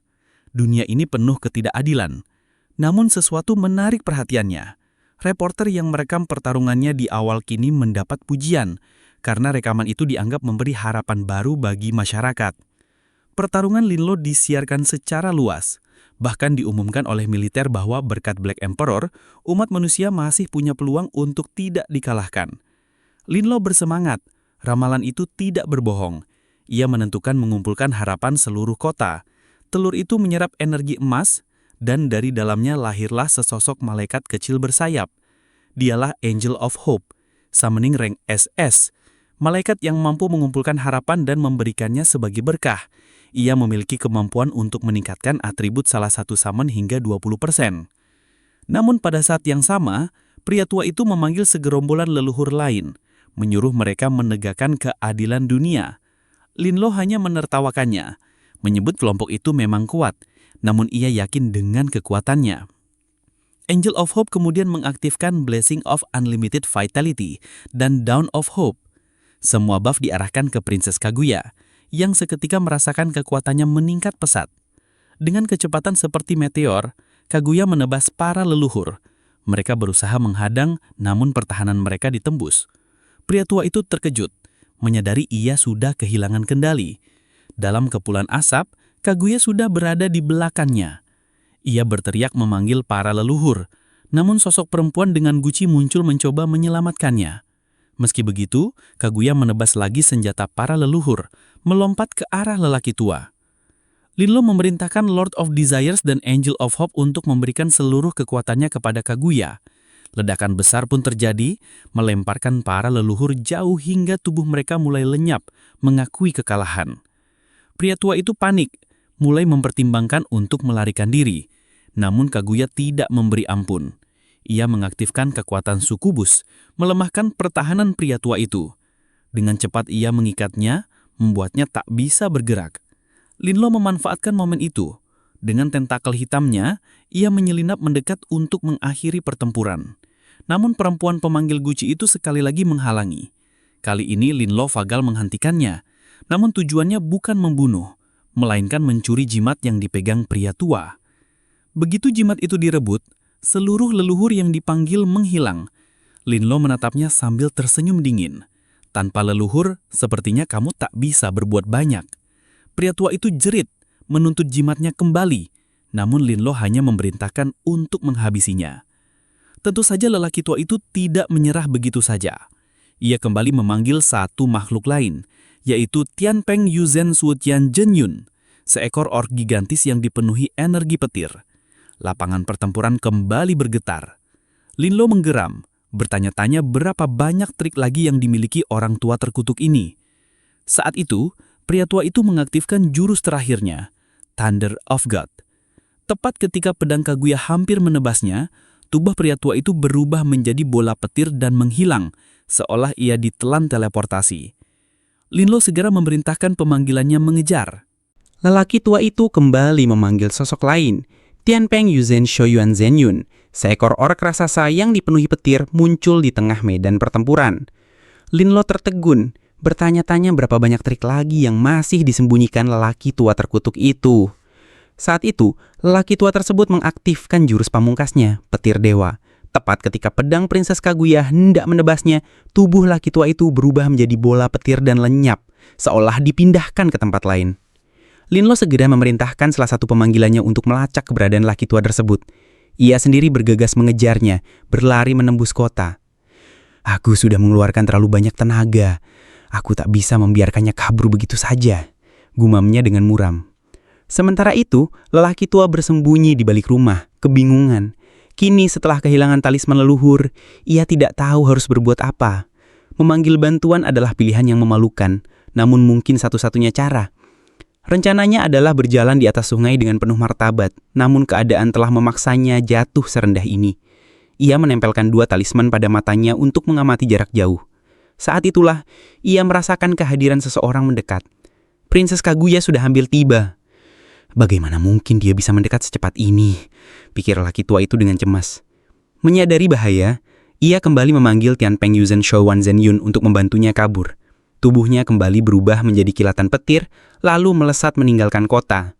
Dunia ini penuh ketidakadilan. Namun sesuatu menarik perhatiannya. Reporter yang merekam pertarungannya di awal kini mendapat pujian, karena rekaman itu dianggap memberi harapan baru bagi masyarakat. Pertarungan Linlo disiarkan secara luas. Bahkan diumumkan oleh militer bahwa berkat Black Emperor, umat manusia masih punya peluang untuk tidak dikalahkan. Linlo bersemangat, ramalan itu tidak berbohong. Ia menentukan mengumpulkan harapan seluruh kota. Telur itu menyerap energi emas, dan dari dalamnya lahirlah sesosok malaikat kecil bersayap. Dialah Angel of Hope, summoning rank SS, malaikat yang mampu mengumpulkan harapan dan memberikannya sebagai berkah. Ia memiliki kemampuan untuk meningkatkan atribut salah satu summon hingga 20%. Namun pada saat yang sama, pria tua itu memanggil segerombolan leluhur lain, menyuruh mereka menegakkan keadilan dunia. Linlo hanya menertawakannya, menyebut kelompok itu memang kuat, namun ia yakin dengan kekuatannya. Angel of Hope kemudian mengaktifkan Blessing of Unlimited Vitality dan Dawn of Hope. Semua buff diarahkan ke Prinses Kaguya, yang seketika merasakan kekuatannya meningkat pesat. Dengan kecepatan seperti meteor, Kaguya menebas para leluhur. Mereka berusaha menghadang, namun pertahanan mereka ditembus. Pria tua itu terkejut, menyadari ia sudah kehilangan kendali. Dalam kepulan asap, Kaguya sudah berada di belakangnya. Ia berteriak memanggil para leluhur, namun sosok perempuan dengan guci muncul mencoba menyelamatkannya. Meski begitu, Kaguya menebas lagi senjata para leluhur, melompat ke arah lelaki tua. Linlo memerintahkan Lord of Desires dan Angel of Hope untuk memberikan seluruh kekuatannya kepada Kaguya. Ledakan besar pun terjadi, melemparkan para leluhur jauh hingga tubuh mereka mulai lenyap, mengakui kekalahan. Pria tua itu panik, mulai mempertimbangkan untuk melarikan diri. Namun Kaguya tidak memberi ampun. Ia mengaktifkan kekuatan sukubus, melemahkan pertahanan pria tua itu. Dengan cepat ia mengikatnya, membuatnya tak bisa bergerak. Linlo memanfaatkan momen itu. Dengan tentakel hitamnya, ia menyelinap mendekat untuk mengakhiri pertempuran. Namun perempuan pemanggil guci itu sekali lagi menghalangi. Kali ini Linlo gagal menghentikannya, namun tujuannya bukan membunuh, melainkan mencuri jimat yang dipegang pria tua. Begitu jimat itu direbut, seluruh leluhur yang dipanggil menghilang. Linlo menatapnya sambil tersenyum dingin. Tanpa leluhur, sepertinya kamu tak bisa berbuat banyak. Pria tua itu jerit, menuntut jimatnya kembali, namun Linlo hanya memerintahkan untuk menghabisinya. Tentu saja lelaki tua itu tidak menyerah begitu saja. Ia kembali memanggil satu makhluk lain, yaitu Tianpeng Yuzen Suotian Jenyun, seekor orc gigantis yang dipenuhi energi petir. Lapangan pertempuran kembali bergetar. Linlo menggeram, bertanya-tanya berapa banyak trik lagi yang dimiliki orang tua terkutuk ini. Saat itu, pria tua itu mengaktifkan jurus terakhirnya, Thunder of God. Tepat ketika pedang Kaguya hampir menebasnya, tubuh pria tua itu berubah menjadi bola petir dan menghilang, seolah ia ditelan teleportasi. Linlo segera memerintahkan pemanggilannya mengejar, Lelaki tua itu kembali memanggil sosok lain, Tianpeng Yuzen Shouyuan Zenyun, seekor orc raksasa yang dipenuhi petir muncul di tengah medan pertempuran. Linlo tertegun, bertanya-tanya berapa banyak trik lagi yang masih disembunyikan lelaki tua terkutuk itu. Saat itu, lelaki tua tersebut mengaktifkan jurus pamungkasnya, Petir Dewa. Tepat ketika pedang Princess Kaguya hendak menebasnya, tubuh laki tua itu berubah menjadi bola petir dan lenyap, seolah dipindahkan ke tempat lain. Linlo segera memerintahkan salah satu pemanggilannya untuk melacak keberadaan laki tua tersebut. Ia sendiri bergegas mengejarnya, berlari menembus kota. Aku sudah mengeluarkan terlalu banyak tenaga. Aku tak bisa membiarkannya kabur begitu saja, gumamnya dengan muram. Sementara itu, lelaki tua bersembunyi di balik rumah, kebingungan. Kini setelah kehilangan talisman leluhur, ia tidak tahu harus berbuat apa. Memanggil bantuan adalah pilihan yang memalukan, namun mungkin satu-satunya cara. Rencananya adalah berjalan di atas sungai dengan penuh martabat, namun keadaan telah memaksanya jatuh serendah ini. Ia menempelkan 2 talisman pada matanya untuk mengamati jarak jauh. Saat itulah, ia merasakan kehadiran seseorang mendekat. Princess Kaguya sudah hampir tiba. Bagaimana mungkin dia bisa mendekat secepat ini? Pikir laki tua itu dengan cemas. Menyadari bahaya, ia kembali memanggil Tianpeng Yuzen Shouyuan Zenyun untuk membantunya kabur. Tubuhnya kembali berubah menjadi kilatan petir, lalu melesat meninggalkan kota.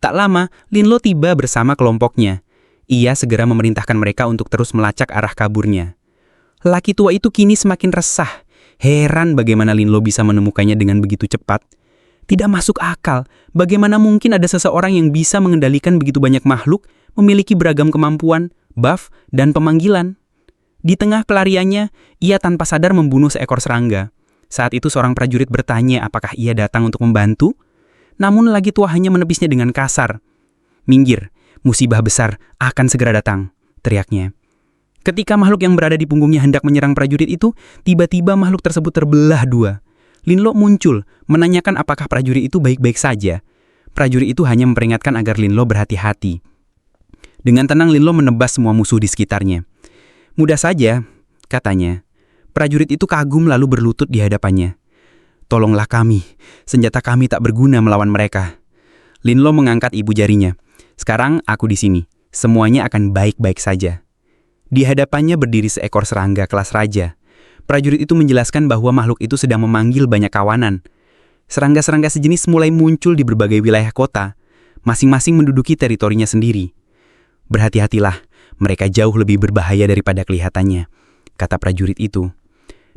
Tak lama, Linlo tiba bersama kelompoknya. Ia segera memerintahkan mereka untuk terus melacak arah kaburnya. Laki tua itu kini semakin resah. Heran bagaimana Linlo bisa menemukannya dengan begitu cepat. Tidak masuk akal, bagaimana mungkin ada seseorang yang bisa mengendalikan begitu banyak makhluk, memiliki beragam kemampuan, buff, dan pemanggilan. Di tengah pelariannya, ia tanpa sadar membunuh seekor serangga. Saat itu seorang prajurit bertanya apakah ia datang untuk membantu, namun lagi tua hanya menepisnya dengan kasar. Minggir, musibah besar akan segera datang, teriaknya. Ketika makhluk yang berada di punggungnya hendak menyerang prajurit itu, tiba-tiba makhluk tersebut terbelah 2. Linlo muncul, menanyakan apakah prajurit itu baik-baik saja. Prajurit itu hanya memperingatkan agar Linlo berhati-hati. Dengan tenang Linlo menebas semua musuh di sekitarnya. Mudah saja, katanya. Prajurit itu kagum lalu berlutut di hadapannya. Tolonglah kami, senjata kami tak berguna melawan mereka. Linlo mengangkat ibu jarinya. Sekarang aku di sini, semuanya akan baik-baik saja. Di hadapannya berdiri seekor serangga kelas raja. Prajurit itu menjelaskan bahwa makhluk itu sedang memanggil banyak kawanan. Serangga-serangga sejenis mulai muncul di berbagai wilayah kota, masing-masing menduduki teritorinya sendiri. Berhati-hatilah, mereka jauh lebih berbahaya daripada kelihatannya, kata prajurit itu.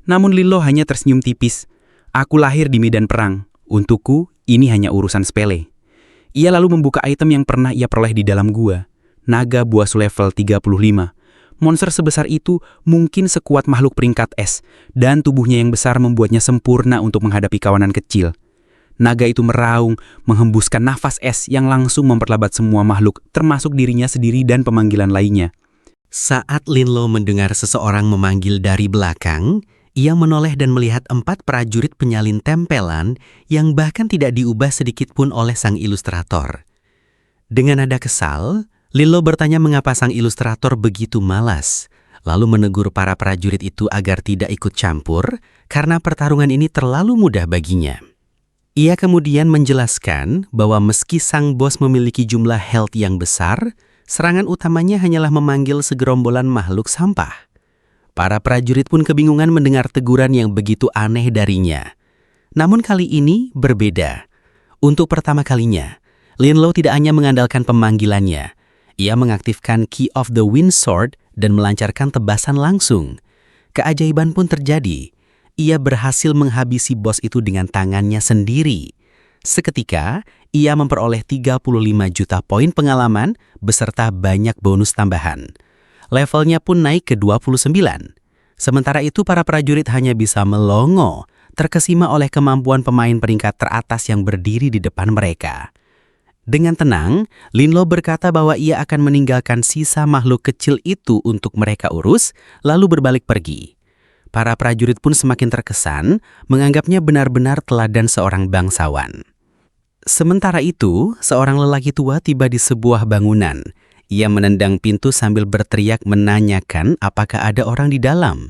Namun Linlo hanya tersenyum tipis. Aku lahir di medan perang. Untukku, ini hanya urusan sepele. Ia lalu membuka item yang pernah ia peroleh di dalam gua. Naga buas level 35. Monster sebesar itu mungkin sekuat makhluk peringkat es, dan tubuhnya yang besar membuatnya sempurna untuk menghadapi kawanan kecil. Naga itu meraung, menghembuskan nafas es yang langsung memperlambat semua makhluk, termasuk dirinya sendiri dan pemanggilan lainnya. Saat Linlo mendengar seseorang memanggil dari belakang, ia menoleh dan melihat 4 prajurit penyalin tempelan yang bahkan tidak diubah sedikitpun oleh sang ilustrator. Dengan nada kesal, Linlo bertanya mengapa sang ilustrator begitu malas, lalu menegur para prajurit itu agar tidak ikut campur karena pertarungan ini terlalu mudah baginya. Ia kemudian menjelaskan bahwa meski sang bos memiliki jumlah health yang besar, serangan utamanya hanyalah memanggil segerombolan makhluk sampah. Para prajurit pun kebingungan mendengar teguran yang begitu aneh darinya. Namun kali ini berbeda. Untuk pertama kalinya, Linlo tidak hanya mengandalkan pemanggilannya. Ia mengaktifkan Key of the Wind Sword dan melancarkan tebasan langsung. Keajaiban pun terjadi. Ia berhasil menghabisi bos itu dengan tangannya sendiri. Seketika, ia memperoleh 35 juta poin pengalaman beserta banyak bonus tambahan. Levelnya pun naik ke 29. Sementara itu para prajurit hanya bisa melongo, terkesima oleh kemampuan pemain peringkat teratas yang berdiri di depan mereka. Dengan tenang, Linlo berkata bahwa ia akan meninggalkan sisa makhluk kecil itu untuk mereka urus, lalu berbalik pergi. Para prajurit pun semakin terkesan, menganggapnya benar-benar teladan seorang bangsawan. Sementara itu, seorang lelaki tua tiba di sebuah bangunan. Ia menendang pintu sambil berteriak menanyakan apakah ada orang di dalam.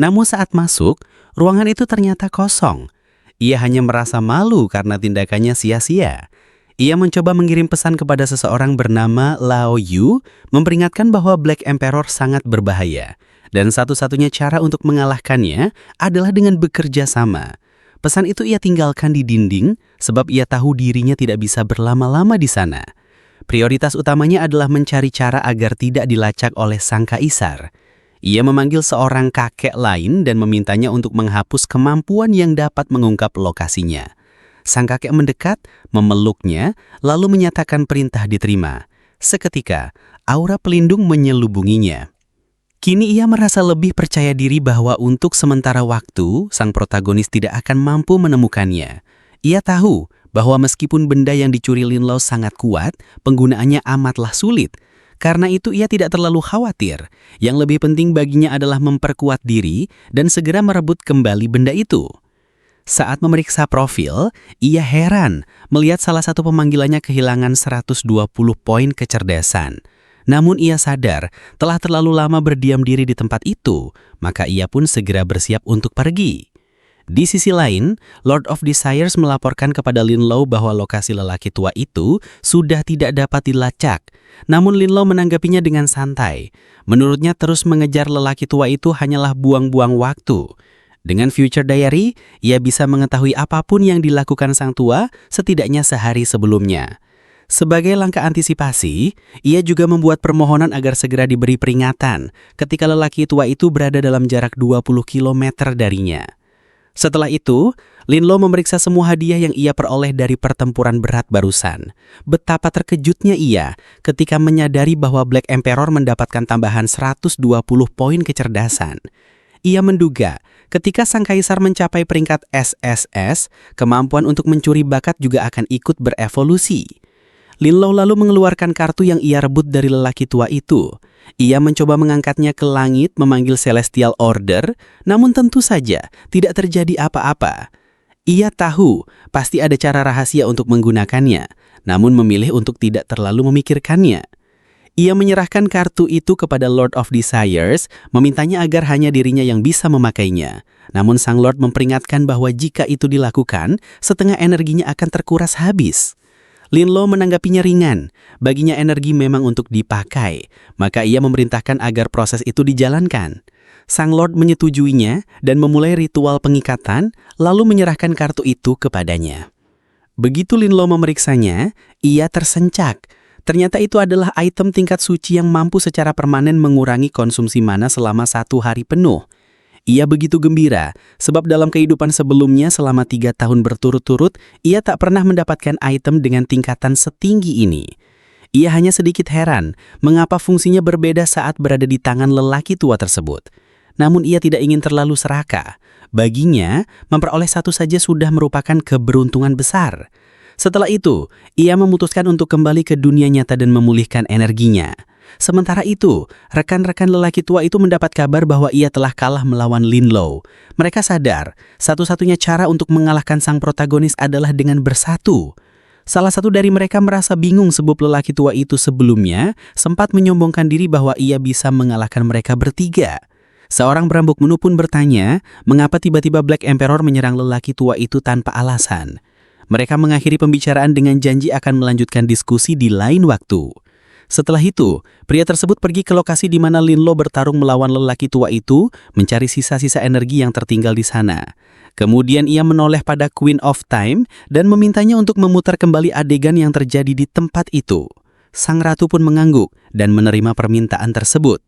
Namun saat masuk, ruangan itu ternyata kosong. Ia hanya merasa malu karena tindakannya sia-sia. Ia mencoba mengirim pesan kepada seseorang bernama Lao Yu, memperingatkan bahwa Black Emperor sangat berbahaya, dan satu-satunya cara untuk mengalahkannya adalah dengan bekerja sama. Pesan itu ia tinggalkan di dinding, sebab ia tahu dirinya tidak bisa berlama-lama di sana. Prioritas utamanya adalah mencari cara agar tidak dilacak oleh sang kaisar. Ia memanggil seorang kakek lain dan memintanya untuk menghapus kemampuan yang dapat mengungkap lokasinya. Sang kakek mendekat, memeluknya, lalu menyatakan perintah diterima. Seketika, aura pelindung menyelubunginya. Kini ia merasa lebih percaya diri bahwa untuk sementara waktu, sang protagonis tidak akan mampu menemukannya. Ia tahu bahwa meskipun benda yang dicuri Linlo sangat kuat, penggunaannya amatlah sulit. Karena itu ia tidak terlalu khawatir. Yang lebih penting baginya adalah memperkuat diri dan segera merebut kembali benda itu. Saat memeriksa profil, ia heran melihat salah satu pemanggilannya kehilangan 120 poin kecerdasan. Namun ia sadar telah terlalu lama berdiam diri di tempat itu, maka ia pun segera bersiap untuk pergi. Di sisi lain, Lord of Desires melaporkan kepada Linlo bahwa lokasi lelaki tua itu sudah tidak dapat dilacak. Namun Linlo menanggapinya dengan santai. Menurutnya terus mengejar lelaki tua itu hanyalah buang-buang waktu. Dengan Future Diary, ia bisa mengetahui apapun yang dilakukan sang tua setidaknya sehari sebelumnya. Sebagai langkah antisipasi, ia juga membuat permohonan agar segera diberi peringatan ketika lelaki tua itu berada dalam jarak 20 km darinya. Setelah itu, Linlo memeriksa semua hadiah yang ia peroleh dari pertempuran berat barusan. Betapa terkejutnya ia ketika menyadari bahwa Black Emperor mendapatkan tambahan 120 poin kecerdasan. Ia menduga ketika sang kaisar mencapai peringkat SSS, kemampuan untuk mencuri bakat juga akan ikut berevolusi. Linlo lalu mengeluarkan kartu yang ia rebut dari lelaki tua itu. Ia mencoba mengangkatnya ke langit memanggil Celestial Order, namun tentu saja tidak terjadi apa-apa. Ia tahu pasti ada cara rahasia untuk menggunakannya, namun memilih untuk tidak terlalu memikirkannya. Ia menyerahkan kartu itu kepada Lord of Desires, memintanya agar hanya dirinya yang bisa memakainya. Namun sang Lord memperingatkan bahwa jika itu dilakukan, setengah energinya akan terkuras habis. Linlo menanggapinya ringan, baginya energi memang untuk dipakai, maka ia memerintahkan agar proses itu dijalankan. Sang Lord menyetujuinya dan memulai ritual pengikatan, lalu menyerahkan kartu itu kepadanya. Begitu Linlo memeriksanya, ia tersencak. Ternyata itu adalah item tingkat suci yang mampu secara permanen mengurangi konsumsi mana selama 1 hari penuh. Ia begitu gembira, sebab dalam kehidupan sebelumnya selama 3 tahun berturut-turut, ia tak pernah mendapatkan item dengan tingkatan setinggi ini. Ia hanya sedikit heran, mengapa fungsinya berbeda saat berada di tangan lelaki tua tersebut. Namun ia tidak ingin terlalu serakah. Baginya, memperoleh satu saja sudah merupakan keberuntungan besar. Setelah itu, ia memutuskan untuk kembali ke dunia nyata dan memulihkan energinya. Sementara itu, rekan-rekan lelaki tua itu mendapat kabar bahwa ia telah kalah melawan Linlo. Mereka sadar, satu-satunya cara untuk mengalahkan sang protagonis adalah dengan bersatu. Salah satu dari mereka merasa bingung sebab lelaki tua itu sebelumnya sempat menyombongkan diri bahwa ia bisa mengalahkan mereka bertiga. Seorang berambut menu pun bertanya, mengapa tiba-tiba Black Emperor menyerang lelaki tua itu tanpa alasan. Mereka mengakhiri pembicaraan dengan janji akan melanjutkan diskusi di lain waktu. Setelah itu, pria tersebut pergi ke lokasi di mana Linlo bertarung melawan lelaki tua itu, mencari sisa-sisa energi yang tertinggal di sana. Kemudian ia menoleh pada Queen of Time dan memintanya untuk memutar kembali adegan yang terjadi di tempat itu. Sang ratu pun mengangguk dan menerima permintaan tersebut.